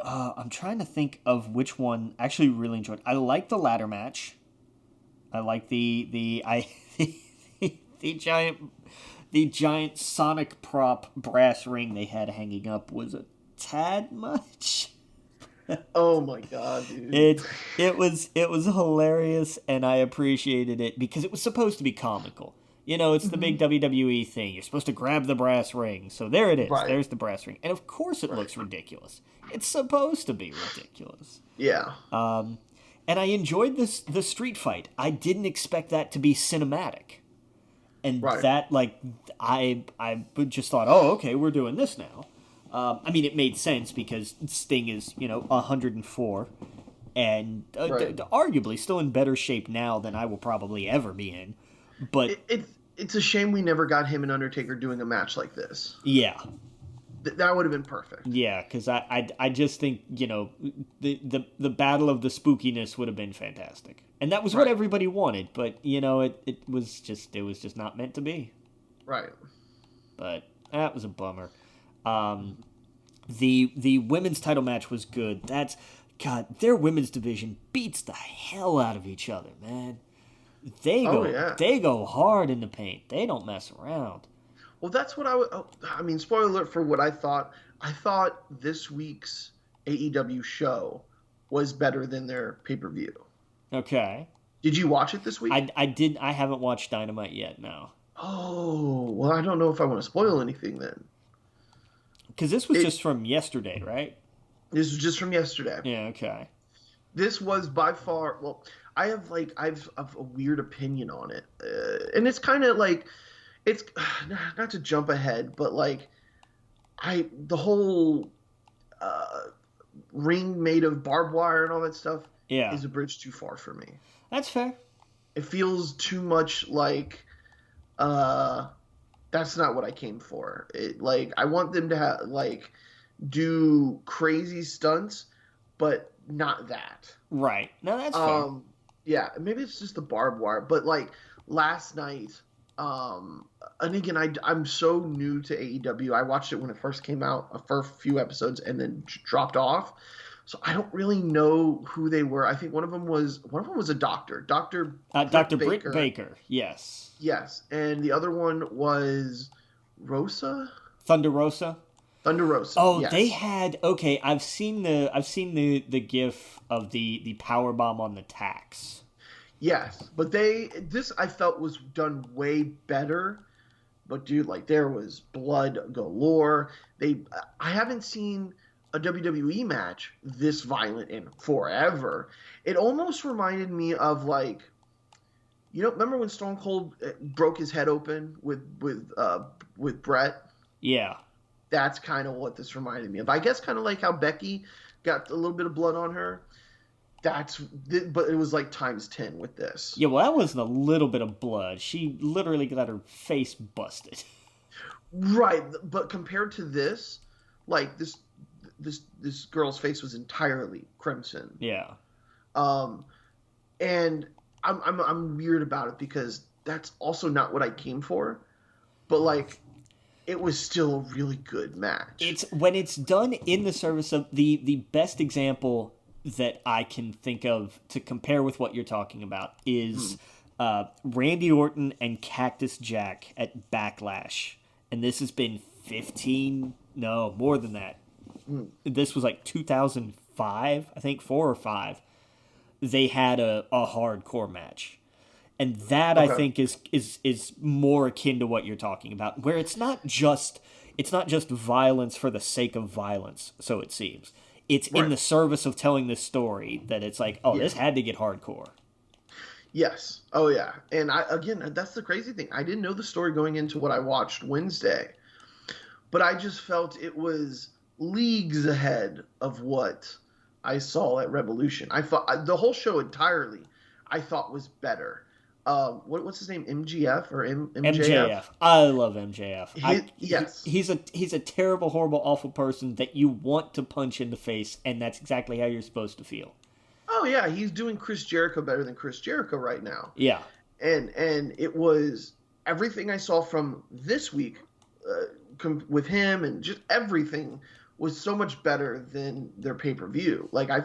I'm trying to think of which one I actually really enjoyed. I like the ladder match. I like the giant Sonic prop brass ring they had hanging up was a tad much. Oh my god, dude. It was hilarious, and I appreciated it because it was supposed to be comical. You know, it's the big WWE thing. You're supposed to grab the brass ring. So there it is. Right. There's the brass ring. And of course it looks ridiculous. It's supposed to be ridiculous. Yeah. And I enjoyed the street fight. I didn't expect that to be cinematic. And that, like, I just thought, oh, okay, we're doing this now. I mean, it made sense because Sting is, 104 and arguably still in better shape now than I will probably ever be in. But it's a shame we never got him and Undertaker doing a match like this. Yeah. That would have been perfect. Yeah, because I just think, the battle of the spookiness would have been fantastic. And that was what everybody wanted, but, it was just not meant to be. Right. But that was a bummer. The women's title match was good. Their women's division beats the hell out of each other, man. They go hard in the paint. They don't mess around. Well, that's what spoiler alert for what I thought. I thought this week's AEW show was better than their pay-per-view. Okay. Did you watch it this week? I haven't watched Dynamite yet, no. Oh, well, I don't know if I want to spoil anything then. Because this was just from yesterday, right? This was just from yesterday. Yeah, okay. This was by far, I have a weird opinion on it. And it's kind of like, it's not to jump ahead, but like the whole ring made of barbed wire and all that stuff is a bridge too far for me. That's fair. It feels too much like that's not what I came for. I want them to do crazy stunts, but not that. Right. No, that's fair. Yeah, maybe it's just the barbed wire, but last night, and again, I'm so new to AEW. I watched it when it first came out, for a few episodes, and then dropped off. So I don't really know who they were. I think one of them was a doctor, Dr. Britt Baker. Yes. Yes, and the other one was Rosa. Thunder Rosa. Oh, yes. They had I've seen the GIF of the power bomb on the tax. Yes, but this I felt was done way better. But dude, there was blood galore. I haven't seen a WWE match this violent in forever. It almost reminded me of remember when Stone Cold broke his head open with Brett? Yeah. That's kind of what this reminded me of. I guess kind of like how Becky got a little bit of blood on her. But it was times 10 with this. Yeah, well, that wasn't a little bit of blood. She literally got her face busted. Right, but compared to this, this girl's face was entirely crimson. Yeah. And I'm weird about it because that's also not what I came for. But it was still a really good match. It's when it's done in the service of the best example that I can think of to compare with what you're talking about is Randy Orton and Cactus Jack at Backlash. And this has been more than that. This was like 2005, I think 4 or 5. They had a hardcore match. And that I think is more akin to what you're talking about, where it's not just violence for the sake of violence, so it seems. It's in the service of telling this story that it's like, this had to get hardcore. Yes. Oh, yeah. And that's the crazy thing. I didn't know the story going into what I watched Wednesday, but I just felt it was leagues ahead of what I saw at Revolution. I thought the whole show entirely, I thought was better. What's his name? MGF or MJF? I love MJF. Yes. He's a terrible, horrible, awful person that you want to punch in the face, and that's exactly how you're supposed to feel. Oh yeah, he's doing Chris Jericho better than Chris Jericho right now. Yeah. And it was everything I saw from this week with him, and just everything was so much better than their pay-per-view. Like I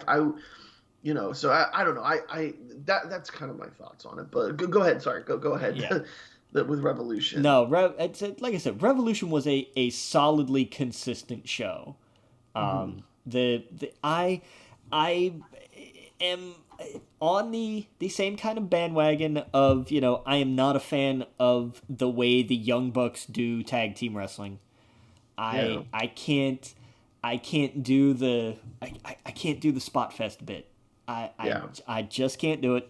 so I don't know. That's kind of my thoughts on it. But go ahead. Sorry, go ahead. Yeah. With Revolution. No, like I said, Revolution was a solidly consistent show. I am on the same kind of bandwagon of, I am not a fan of the way the Young Bucks do tag team wrestling. I can't do the spot fest bit. I just can't do it.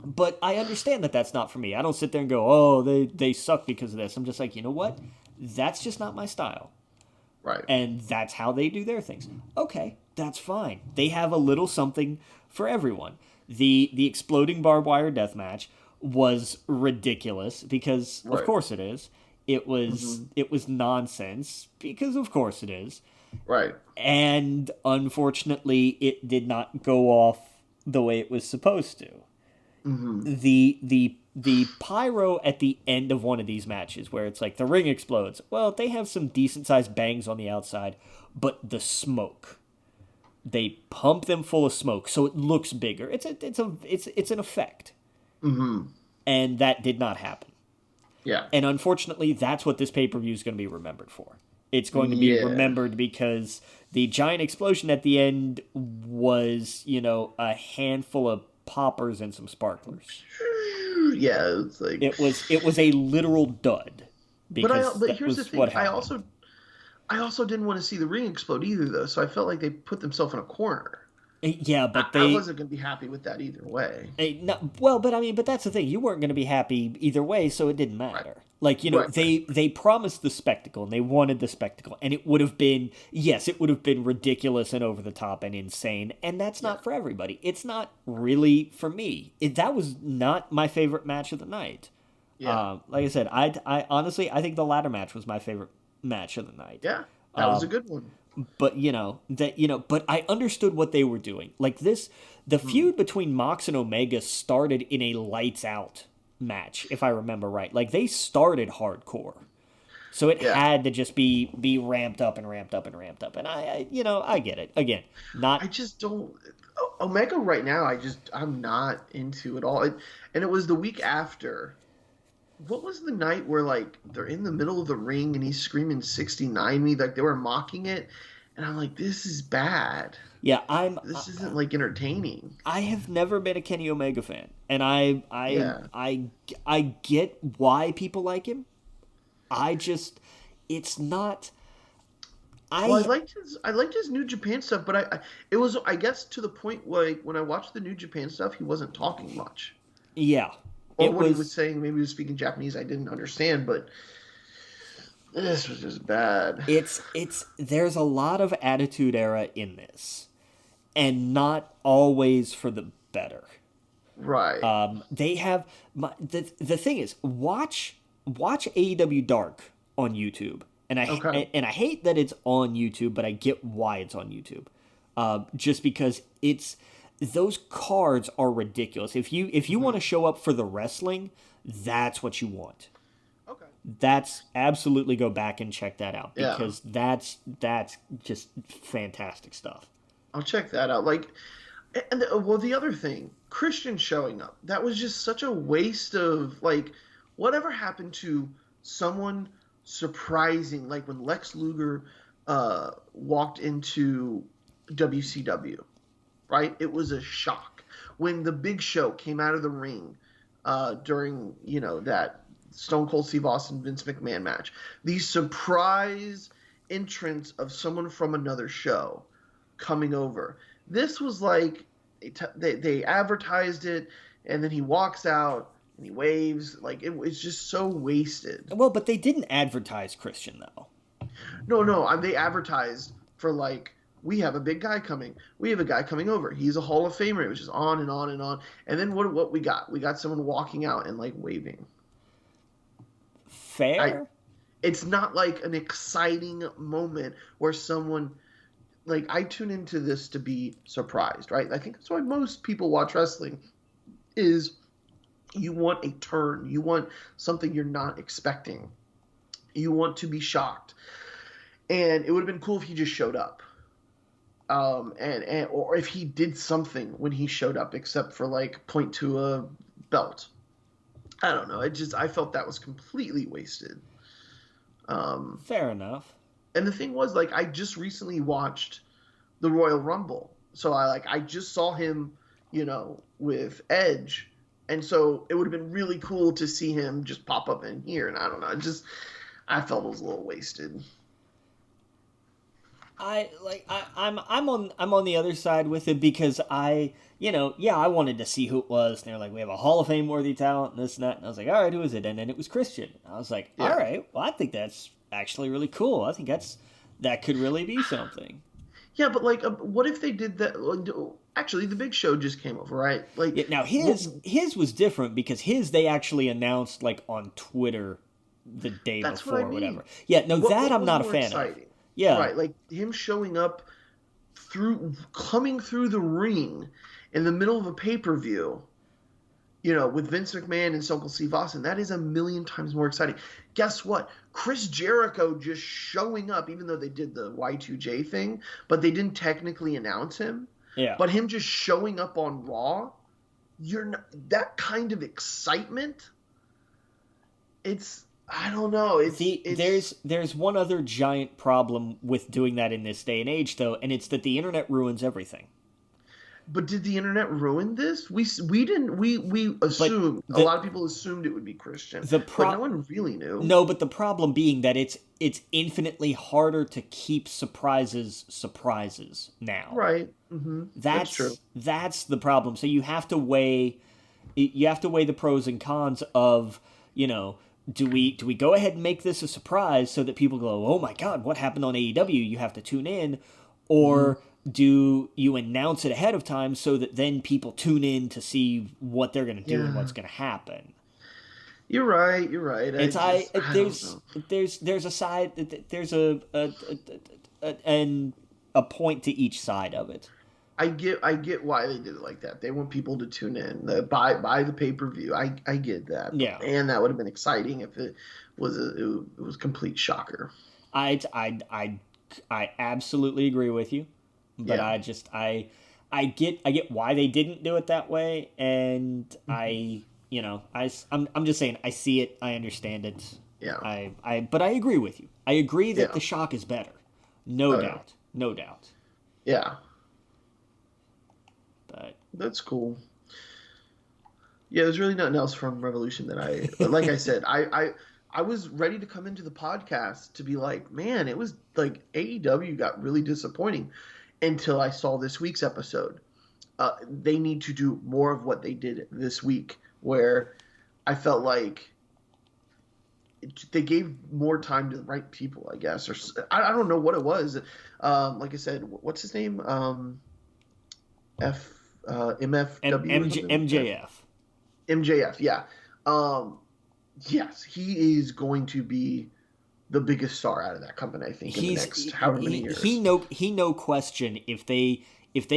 But I understand that that's not for me. I don't sit there and go, they suck because of this. I'm just like, you know what? That's just not my style. Right. And that's how they do their things. Okay, that's fine. They have a little something for everyone. The exploding barbed wire death match was ridiculous because of course it is. It was nonsense because of course it is. Right. And unfortunately it did not go off the way it was supposed to. The pyro at the end of one of these matches where it's like the ring explodes. Well, they have some decent sized bangs on the outside, but the smoke, they pump them full of smoke so it looks bigger. It's an effect. And that did not happen. Yeah. And unfortunately, that's what this pay-per-view is going to be remembered for. It's going to be remembered because the giant explosion at the end was, a handful of poppers and some sparklers. Yeah, it's like it was a literal dud. But here's the thing. I also didn't want to see the ring explode either, though. So I felt like they put themselves in a corner. Yeah, but I wasn't going to be happy with that either way. But that's the thing. You weren't going to be happy either way, so it didn't matter. Right. Like, they promised the spectacle, and they wanted the spectacle, and it would have been ridiculous and over the top and insane, and that's not for everybody. It's not really for me. That was not my favorite match of the night. Yeah. Like I said, I honestly, I think the ladder match was my favorite match of the night. Yeah, that was a good one. But but I understood what they were doing. Like the feud between Mox and Omega started in a lights out match, if I remember right. Like they started hardcore, so it had to just be ramped up and ramped up and ramped up. And I get it. Again, I just don't. Omega right now, I'm not into it all. And it was the week after. What was the night where, like, they're in the middle of the ring and he's screaming 69 me, like they were mocking it, and I'm like, this is bad. Yeah, this isn't like entertaining. I have never been a Kenny Omega fan, and I get why people like him. It's not. I liked his New Japan stuff, but it was I guess to the point like when I watched the New Japan stuff, he wasn't talking much. Yeah. Or what he was saying, maybe he was speaking Japanese, I didn't understand, but this was just bad. There's a lot of Attitude Era in this, and not always for the better. Right. They have the thing is watch AEW Dark on YouTube, and I hate that it's on YouTube, but I get why it's on YouTube. Just because those cards are ridiculous. If you want to show up for the wrestling, that's what you want. Okay. That's absolutely go back and check that out because that's just fantastic stuff. I'll check that out. Like And the other thing, Christian showing up, that was just such a waste of, like, whatever happened to someone surprising, like when Lex Luger walked into WCW, right? It was a shock. When the Big Show came out of the ring during, that Stone Cold Steve Austin Vince McMahon match, the surprise entrance of someone from another show coming over. This was like they advertised it, and then he walks out and he waves. Like, it was just so wasted. Well, but they didn't advertise Christian, though. No, they advertised for, like, we have a big guy coming. We have a guy coming over. He's a Hall of Famer. It was just on and on and on. And then what we got? We got someone walking out and, like, waving. Fair? It's not like an exciting moment where someone, like, I tune into this to be surprised, right? I think that's why most people watch wrestling, is you want a turn. You want something you're not expecting. You want to be shocked. And it would have been cool if he just showed up. Or if he did something when he showed up, except for, like, point to a belt. I don't know. I felt that was completely wasted. Fair enough. And the thing was, like, I just recently watched the Royal Rumble. So I just saw him, with Edge. And so it would have been really cool to see him just pop up in here. And I don't know. I felt it was a little wasted. I'm on the other side with it, because I wanted to see who it was, and they're like, we have a Hall of Fame worthy talent and this and that, and I was like, all right, who is it? And then it was Christian. I was like, all right, well, I think that's actually really cool. I think that could really be something. Yeah, but, like, what if they did that? Actually, the Big Show just came over, right? Like, yeah, now his was different, because they actually announced, like, on Twitter the day before or whatever. Yeah, no, that I'm not a fan of. Yeah. Right, like him showing up coming through the ring in the middle of a pay-per-view, with Vince McMahon and Stone Cold Steve Austin, that is a million times more exciting. Guess what? Chris Jericho just showing up, even though they did the Y2J thing, but they didn't technically announce him. Yeah. But him just showing up on Raw, that kind of excitement, I don't know. There's one other giant problem with doing that in this day and age, though, and it's that the internet ruins everything. But did the internet ruin this? We didn't. We assumed, a lot of people assumed it would be Christian, but no one really knew. No, but the problem being that it's infinitely harder to keep surprises now. Right. Mm-hmm. That's true. That's the problem. So you have to weigh the pros and cons of, do we go ahead and make this a surprise so that people go, oh my God, what happened on AEW? You have to tune in. Or do you announce it ahead of time so that then people tune in to see what they're going to do and what's going to happen? You're right. There's a side, there's a point to each side of it. I get why they did it like that. They want people to tune in, buy the pay-per-view. I get that. Yeah. And that would have been exciting if it was a complete shocker. I absolutely agree with you, but yeah. I get why they didn't do it that way, and I'm just saying, I see it, I understand it. Yeah. But I agree with you. I agree that the shock is better. No doubt. Yeah. But that's cool. Yeah, there's really nothing else from Revolution that like I said, I was ready to come into the podcast to be like, man, it was like AEW got really disappointing until I saw this week's episode. They need to do more of what they did this week, where I felt like they gave more time to the right people, I guess. Or I don't know what it was. Like I said, what's his name? MFW? MJF. MJF, yeah. Yes, he is going to be the biggest star out of that company, I think, in the next however many years. He no question, if they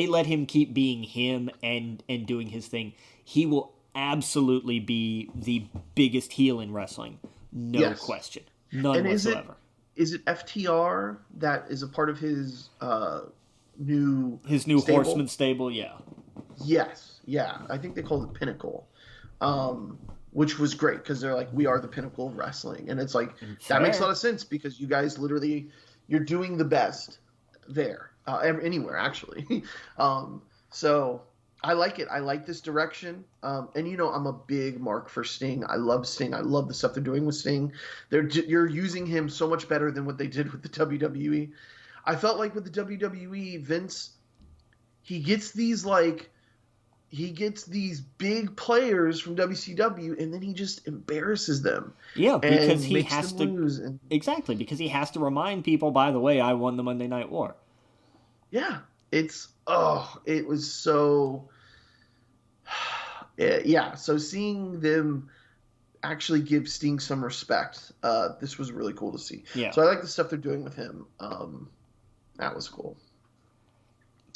let him keep being him and doing his thing, he will absolutely be the biggest heel in wrestling. No question. None whatsoever. Is it FTR that is a part of his new Horseman stable? Yeah. Yes, yeah. I think they called it Pinnacle, which was great because they're like, we are the pinnacle of wrestling, and it's like that makes a lot of sense because you guys literally you're doing the best there, anywhere actually. So I like it. I like this direction, and I'm a big mark for Sting. I love Sting. I love the stuff they're doing with Sting. You're using him so much better than what they did with the WWE. I felt like with the WWE, Vince, he gets these big players from WCW, and then he just embarrasses them. Yeah, because he makes has them to lose. exactly because he has to remind people. By the way, I won the Monday Night War. Yeah, it was so. Yeah, so seeing them actually give Sting some respect, this was really cool to see. Yeah. So I like the stuff they're doing with him. That was cool.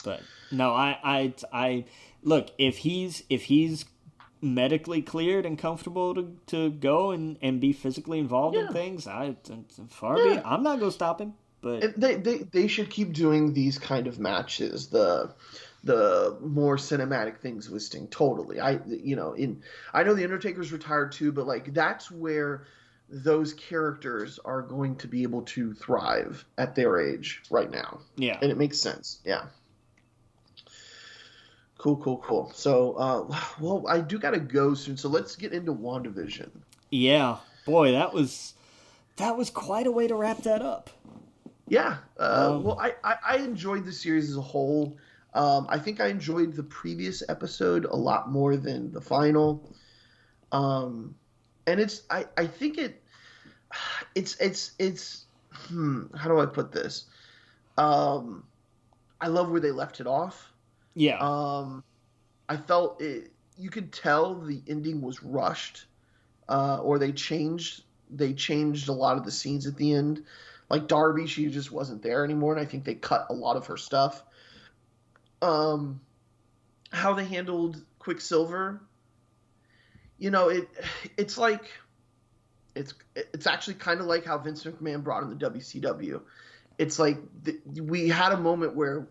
But no, I look, if he's medically cleared and comfortable to go and be physically involved in things, I'm not gonna stop him. But they should keep doing these kind of matches, the more cinematic things with Sting. Totally. I know the Undertaker's retired too, but like that's where those characters are going to be able to thrive at their age right now. Yeah. And it makes sense. Yeah. Cool. So, well, I do gotta go soon. So let's get into WandaVision. Yeah, boy, that was quite a way to wrap that up. Yeah. Well, I enjoyed the series as a whole. I think I enjoyed the previous episode a lot more than the final. And I think it's how do I put this? I love where they left it off. Yeah. I felt you could tell the ending was rushed, or they changed a lot of the scenes at the end. Like Darby, she just wasn't there anymore, and I think they cut a lot of her stuff. How they handled Quicksilver, it's like it's actually kind of like how Vince McMahon brought in the WCW. It's like we had a moment where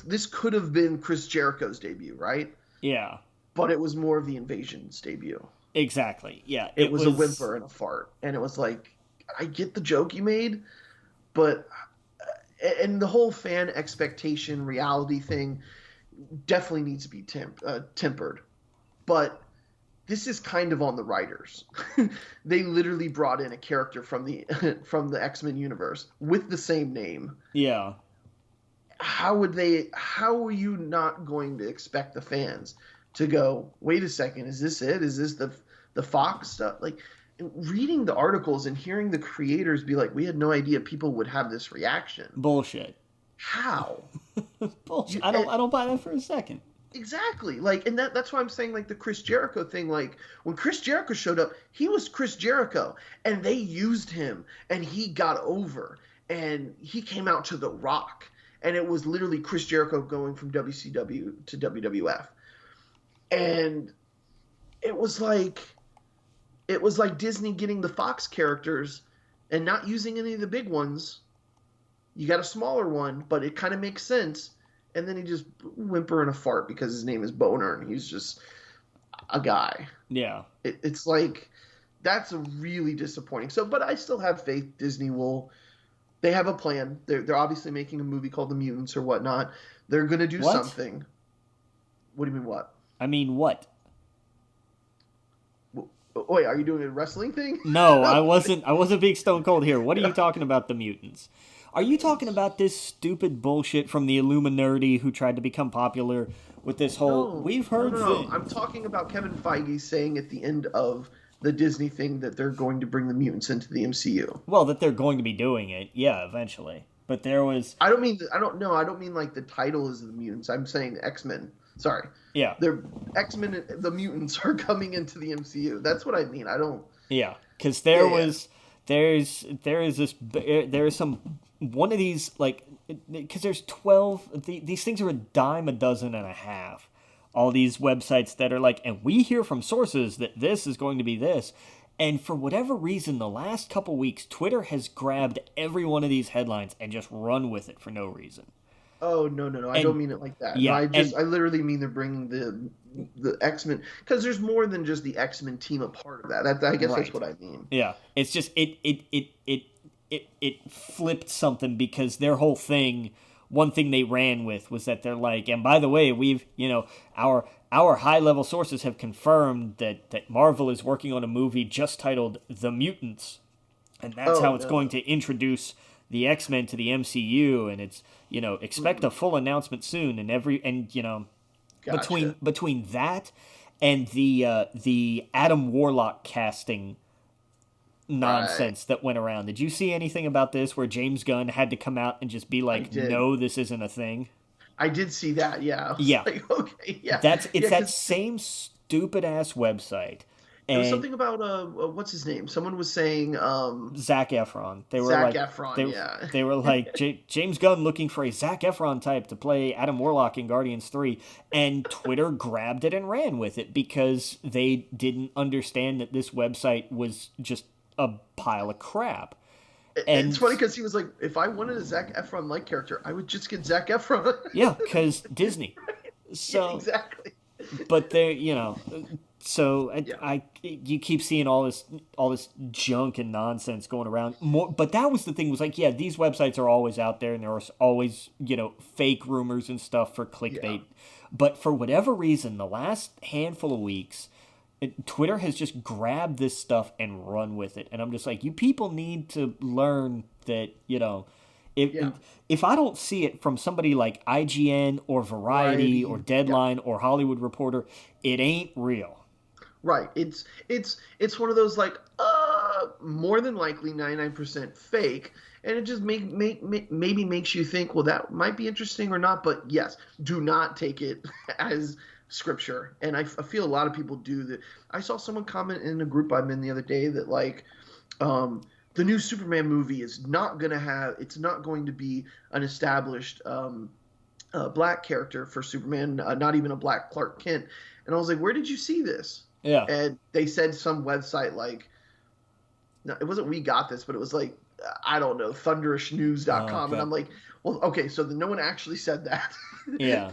this could have been Chris Jericho's debut, right? Yeah. But it was more of the Invasion's debut. Exactly. Yeah. It was a whimper and a fart, and it was like, I get the joke you made, but and the whole fan expectation reality thing definitely needs to be tempered. But this is kind of on the writers. They literally brought in a character from the X-Men universe with the same name. Yeah. How are you not going to expect the fans to go, wait a second, is this it? Is this the Fox stuff? Like, reading the articles and hearing the creators be like, we had no idea people would have this reaction. Bullshit. How? Bullshit. I don't buy that for a second. Exactly. Like, and that's why I'm saying, like, the Chris Jericho thing, like, when Chris Jericho showed up, he was Chris Jericho, and they used him, and he got over, and he came out to The Rock, and it was literally Chris Jericho going from WCW to WWF. And it was like Disney getting the Fox characters and not using any of the big ones. You got a smaller one, but it kind of makes sense. And then he just whimper and a fart because his name is Boner and he's just a guy. Yeah. It's like, that's a really disappointing. So, but I still have faith Disney will. They have a plan. They're obviously making a movie called The Mutants or whatnot. They're gonna do something. What do you mean what? I mean what? Wait, are you doing a wrestling thing? No, I wasn't. I wasn't being stone cold here. What are you talking about, the mutants? Are you talking about this stupid bullshit from the Illuminati who tried to become popular with this whole... No, we've heard no. things. I'm talking about Kevin Feige saying at the end of the Disney thing that they're going to bring the mutants into the MCU. Well, that they're going to be doing it, yeah, eventually. But there was... I don't mean like the title is the mutants. I'm saying the X-Men. Sorry. Yeah. They're X-Men, the mutants are coming into the MCU. That's what I mean. I don't... Yeah, because there's one of these, like, because there's 12, these things are a dime a dozen and a half. All these websites that are like, and we hear from sources that this is going to be this. And for whatever reason, the last couple weeks, Twitter has grabbed every one of these headlines and just run with it for no reason. Oh, no, I And don't mean it like that. No, yeah, and I literally mean they're bringing the X-Men, because there's more than just the X-Men team a part of that. I guess that's right. what I mean. Yeah, it's just it flipped something because their whole thing, one thing they ran with was that they're like, and by the way, we've our high level sources have confirmed that Marvel is working on a movie just titled The Mutants, and that's Oh how it's going no. to introduce the X-Men to the MCU, and it's expect a full announcement soon, and Gotcha. between that and the Adam Warlock casting Right. nonsense that went around. Did you see anything about this where James Gunn had to come out and just be I like, did. "No, this isn't a thing"? I did see that. Yeah. I was Yeah, like, okay, yeah, it's yeah, that because same stupid ass website. it was And something about what's his name? Someone was saying Zac Efron, Zac Efron. they Yeah. they were like James Gunn looking for a Zac Efron type to play Adam Warlock in Guardians 3, and Twitter grabbed it and ran with it because they didn't understand that this website was just a pile of crap. It's And funny because he was like, if I wanted a Zac Efron like character, I would just get Zac Efron. yeah, because Disney. Yeah, So, exactly. but they're so Yeah. you keep seeing all this junk and nonsense going around. More, but that was the thing, was like, yeah, these websites are always out there, and there are always fake rumors and stuff for Yeah. clickbait. But for whatever reason, the last handful of weeks, Twitter has just grabbed this stuff and run with it, and I'm just like, you people need to learn that if Yeah. if I don't see it from somebody like IGN or Variety or Variety. Yeah. Deadline or Hollywood Reporter, it ain't real. Right. It's one of those like more than likely 99% fake, and it just maybe makes you think, well, that might be interesting or not. But yes, do not take it as scripture. And I feel a lot of people do that. I saw someone comment in a group I'm in the other day that like the new Superman movie is not going to have, it's not going to be an established black character for Superman, not even a black Clark Kent. And I was like, where did you see this? Yeah. And they said some website like, no, it wasn't We Got This, but it was like, I don't know, Oh thunderishnews.com. And I'm god. like, well, okay, so then no one actually said that. Yeah.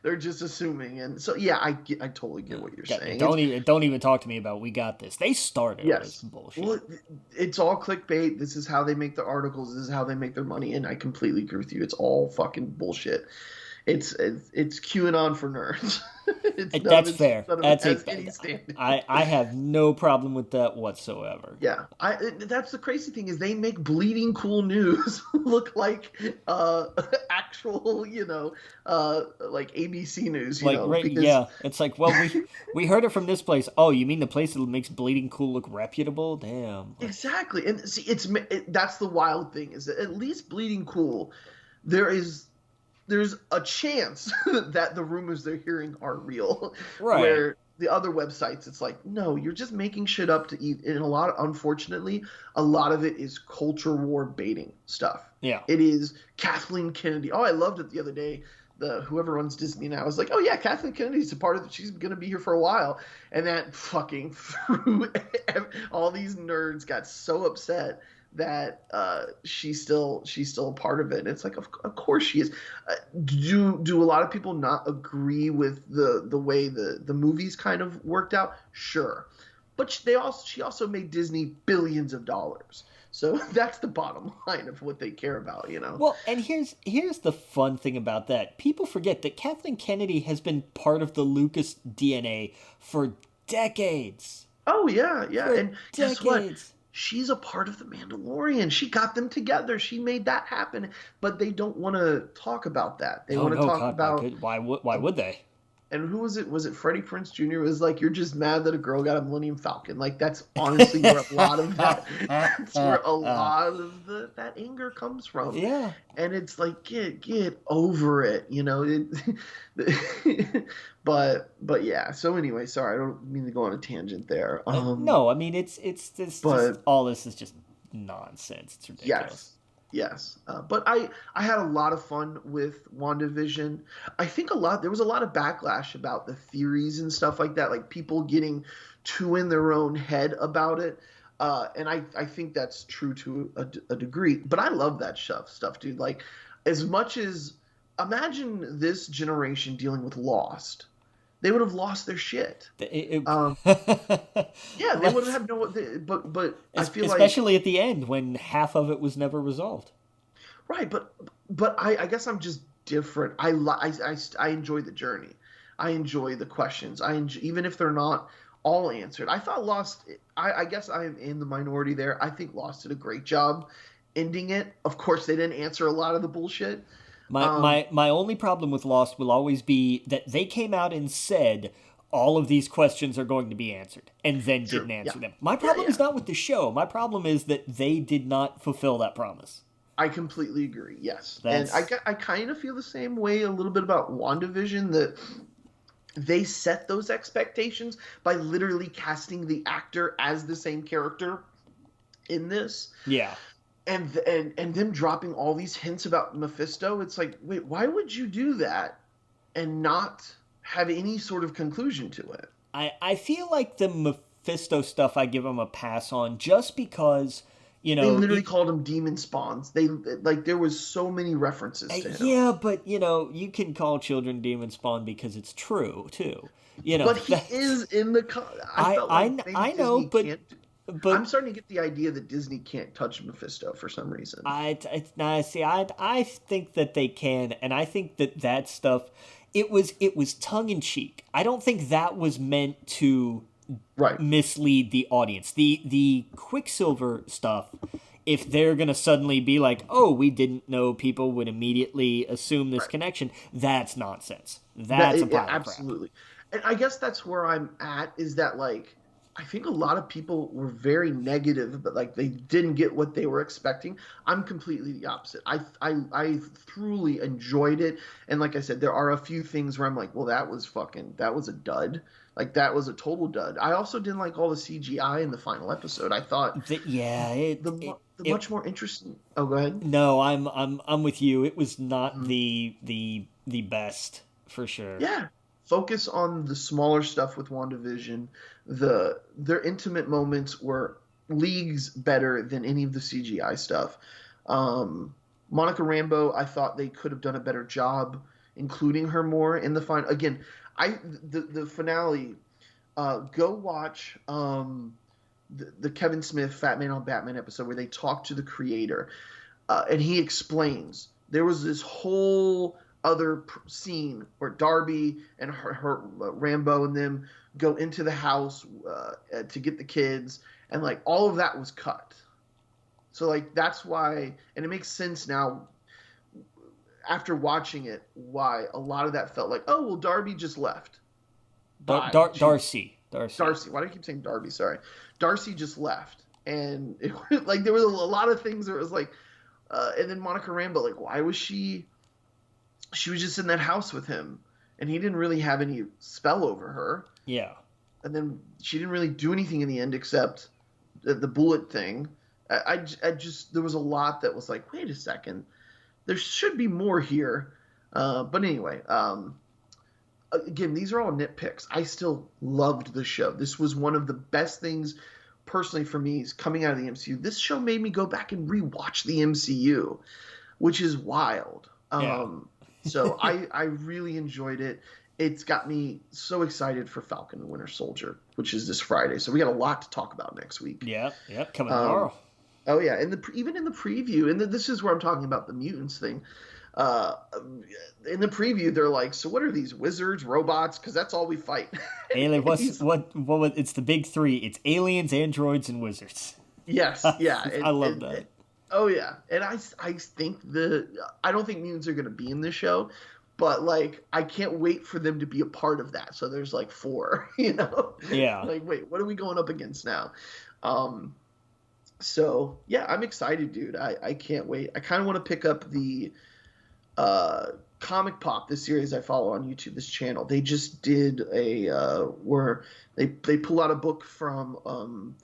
they're just assuming. And so, yeah, I totally get what you're God, saying. don't even talk to me about We Got This. They started all this Yes. bullshit. Well, it's all clickbait. This is how they make their articles. This is how they make their money. And I completely agree with you. It's all fucking bullshit. It's QAnon for nerds. That's fair. None of it That's has it. any standing. I have no problem with that whatsoever. Yeah, that's the crazy thing is they make bleeding cool news look like actual, like ABC news, Like, right, because yeah, it's like, well, we heard it from this place. Oh, you mean the place that makes Bleeding Cool look reputable? Damn. Like, exactly. And see, that's the wild thing is that at least bleeding cool, there's a chance that the rumors they're hearing are real. right. Where the other websites, it's like, no, you're just making shit up to eat. And unfortunately, a lot of it is culture war baiting stuff. Yeah. It is Kathleen Kennedy. Oh, I loved it the other day. Whoever runs Disney now was like, oh yeah, Kathleen Kennedy's a part of it. She's going to be here for a while. And that fucking threw all these nerds got so upset that she's still a part of it. And it's like, of course she is. Do a lot of people not agree with the way the movies kind of worked out? Sure, but she also made Disney billions of dollars. So that's the bottom line of what they care about, Well, and here's the fun thing about that. People forget that Kathleen Kennedy has been part of the Lucas DNA for decades. Oh yeah, yeah. For And guess what? decades. She's a part of the Mandalorian. She got them together. She made that happen. But they don't want to talk about that. They Oh want to no, talk God, about why would they? and who was it? Was it Freddie Prinze Jr.? It was like, you're just mad that a girl got a Millennium Falcon. Like, that's honestly where a lot of that that's where a lot of that anger comes from. Yeah. And it's like, get over it, but yeah. So anyway, sorry, I don't mean to go on a tangent there. No, I mean it's just all this is just nonsense. It's ridiculous. Yes. But I had a lot of fun with WandaVision. I think there was a lot of backlash about the theories and stuff like that, like people getting too in their own head about it. And I think that's true to a degree. But I love that stuff, dude. Like, as much as imagine this generation dealing with Lost, they would have lost their shit. Yeah, they would have no. But I feel especially at the end when half of it was never resolved. Right, but I guess I'm just different. I enjoy the journey. I enjoy the questions. Even if they're not all answered. I thought Lost. I guess I'm in the minority there. I think Lost did a great job ending it. Of course, they didn't answer a lot of the bullshit. My only problem with Lost will always be that they came out and said all of these questions are going to be answered, and then didn't answer them. My problem is not with the show. My problem is that they did not fulfill that promise. I completely agree. Yes, and I kind of feel the same way a little bit about WandaVision, that they set those expectations by literally casting the actor as the same character in this. Yeah. And them dropping all these hints about Mephisto. It's like, wait, why would you do that and not have any sort of conclusion to it? I feel like the Mephisto stuff I give them a pass on, just because, you know, they literally called them demon spawns. There was so many references to him. Yeah, but you can call children demon spawn because it's true too. But he is in the. I know, but I'm starting to get the idea that Disney can't touch Mephisto for some reason. I think that they can, and I think that stuff, it was tongue in cheek. I don't think that was meant to mislead the audience. The Quicksilver stuff, if they're gonna suddenly be like, oh, we didn't know people would immediately assume this connection, that's nonsense. That's a pile of crap. Absolutely. And I guess that's where I'm at, is that I think a lot of people were very negative, but they didn't get what they were expecting. I'm completely the opposite. I truly enjoyed it, and like I said, there are a few things where I'm like, well, that was a dud. That was a total dud. I also didn't like all the CGI in the final episode. I thought the much more interesting. Oh, go ahead. No, I'm with you. It was not the best, for sure. Yeah. Focus on the smaller stuff with WandaVision. Their intimate moments were leagues better than any of the CGI stuff. Monica Rambeau, I thought they could have done a better job including her more in the final. Again, the finale. Go watch the Kevin Smith Fat Man on Batman episode where they talk to the creator, and he explains there was this whole other scene where Darby and her Rambeau and them go into the house to get the kids, and all of that was cut. So that's why, and it makes sense now after watching it, why a lot of that felt like, oh well, Darby just left. Darcy. Why do I keep saying Darby? Sorry, Darcy just left, and it, there was a lot of things where it was and then Monica Rambeau, why was she? She was just in that house with him, and he didn't really have any spell over her. Yeah. And then she didn't really do anything in the end except the bullet thing. I just, there was a lot that was wait a second, there should be more here. But anyway, again, these are all nitpicks. I still loved the show. This was one of the best things personally for me is coming out of the MCU. This show made me go back and rewatch the MCU, which is wild. So I really enjoyed it. It's got me so excited for Falcon and Winter Soldier, which is this Friday. So we got a lot to talk about next week. Yeah, coming tomorrow. Oh yeah, and even in the preview, and this is where I'm talking about the mutants thing. In the preview, they're so what are these wizards, robots? Because that's all we fight. Alien, what? It's the big three. It's aliens, androids, and wizards. Yes, yeah. I love that. Oh yeah, and I think I don't think mutants are going to be in this show, but I can't wait for them to be a part of that. So there's 4, Yeah. Wait, what are we going up against now? So yeah, I'm excited, dude. I can't wait. I kind of want to pick up the Comic Pop, this series I follow on YouTube, this channel. They just did where they pull out a book from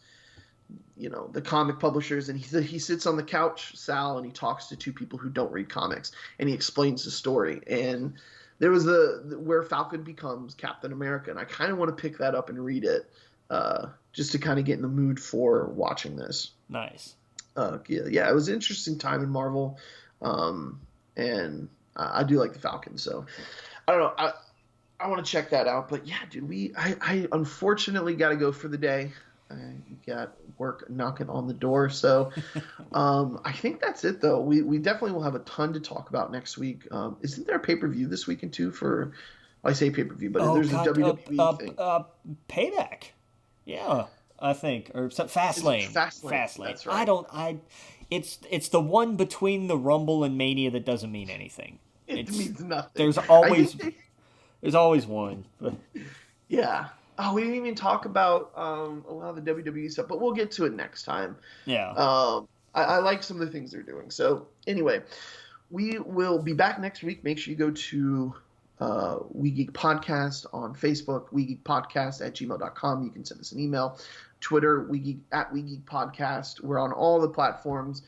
the comic publishers, and he sits on the couch, Sal, and he talks to two people who don't read comics, and he explains the story. And there was where Falcon becomes Captain America, and I kind of want to pick that up and read it, just to kind of get in the mood for watching this. Nice. Yeah, it was an interesting time in Marvel, and I do like the Falcons. So I don't know. I want to check that out. But yeah, dude, I unfortunately got to go for the day. I got work knocking on the door. So I think that's it, though. We definitely will have a ton to talk about next week. Isn't there a pay-per-view this weekend, too, for... I say pay-per-view, but there's a WWE thing. Payback. Yeah, I think. Or Fastlane. Fastlane. That's right. It's the one between the Rumble and Mania that doesn't mean anything. It means nothing. There's always one. Yeah. Oh, we didn't even talk about a lot of the WWE stuff, but we'll get to it next time. Yeah. I like some of the things they're doing. So anyway, we will be back next week. Make sure you go to We Geek Podcast on Facebook, wegeekpodcast@gmail.com. You can send us an email. Twitter, We Geek Podcast. We're on all the platforms,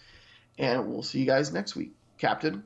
and we'll see you guys next week. Captain.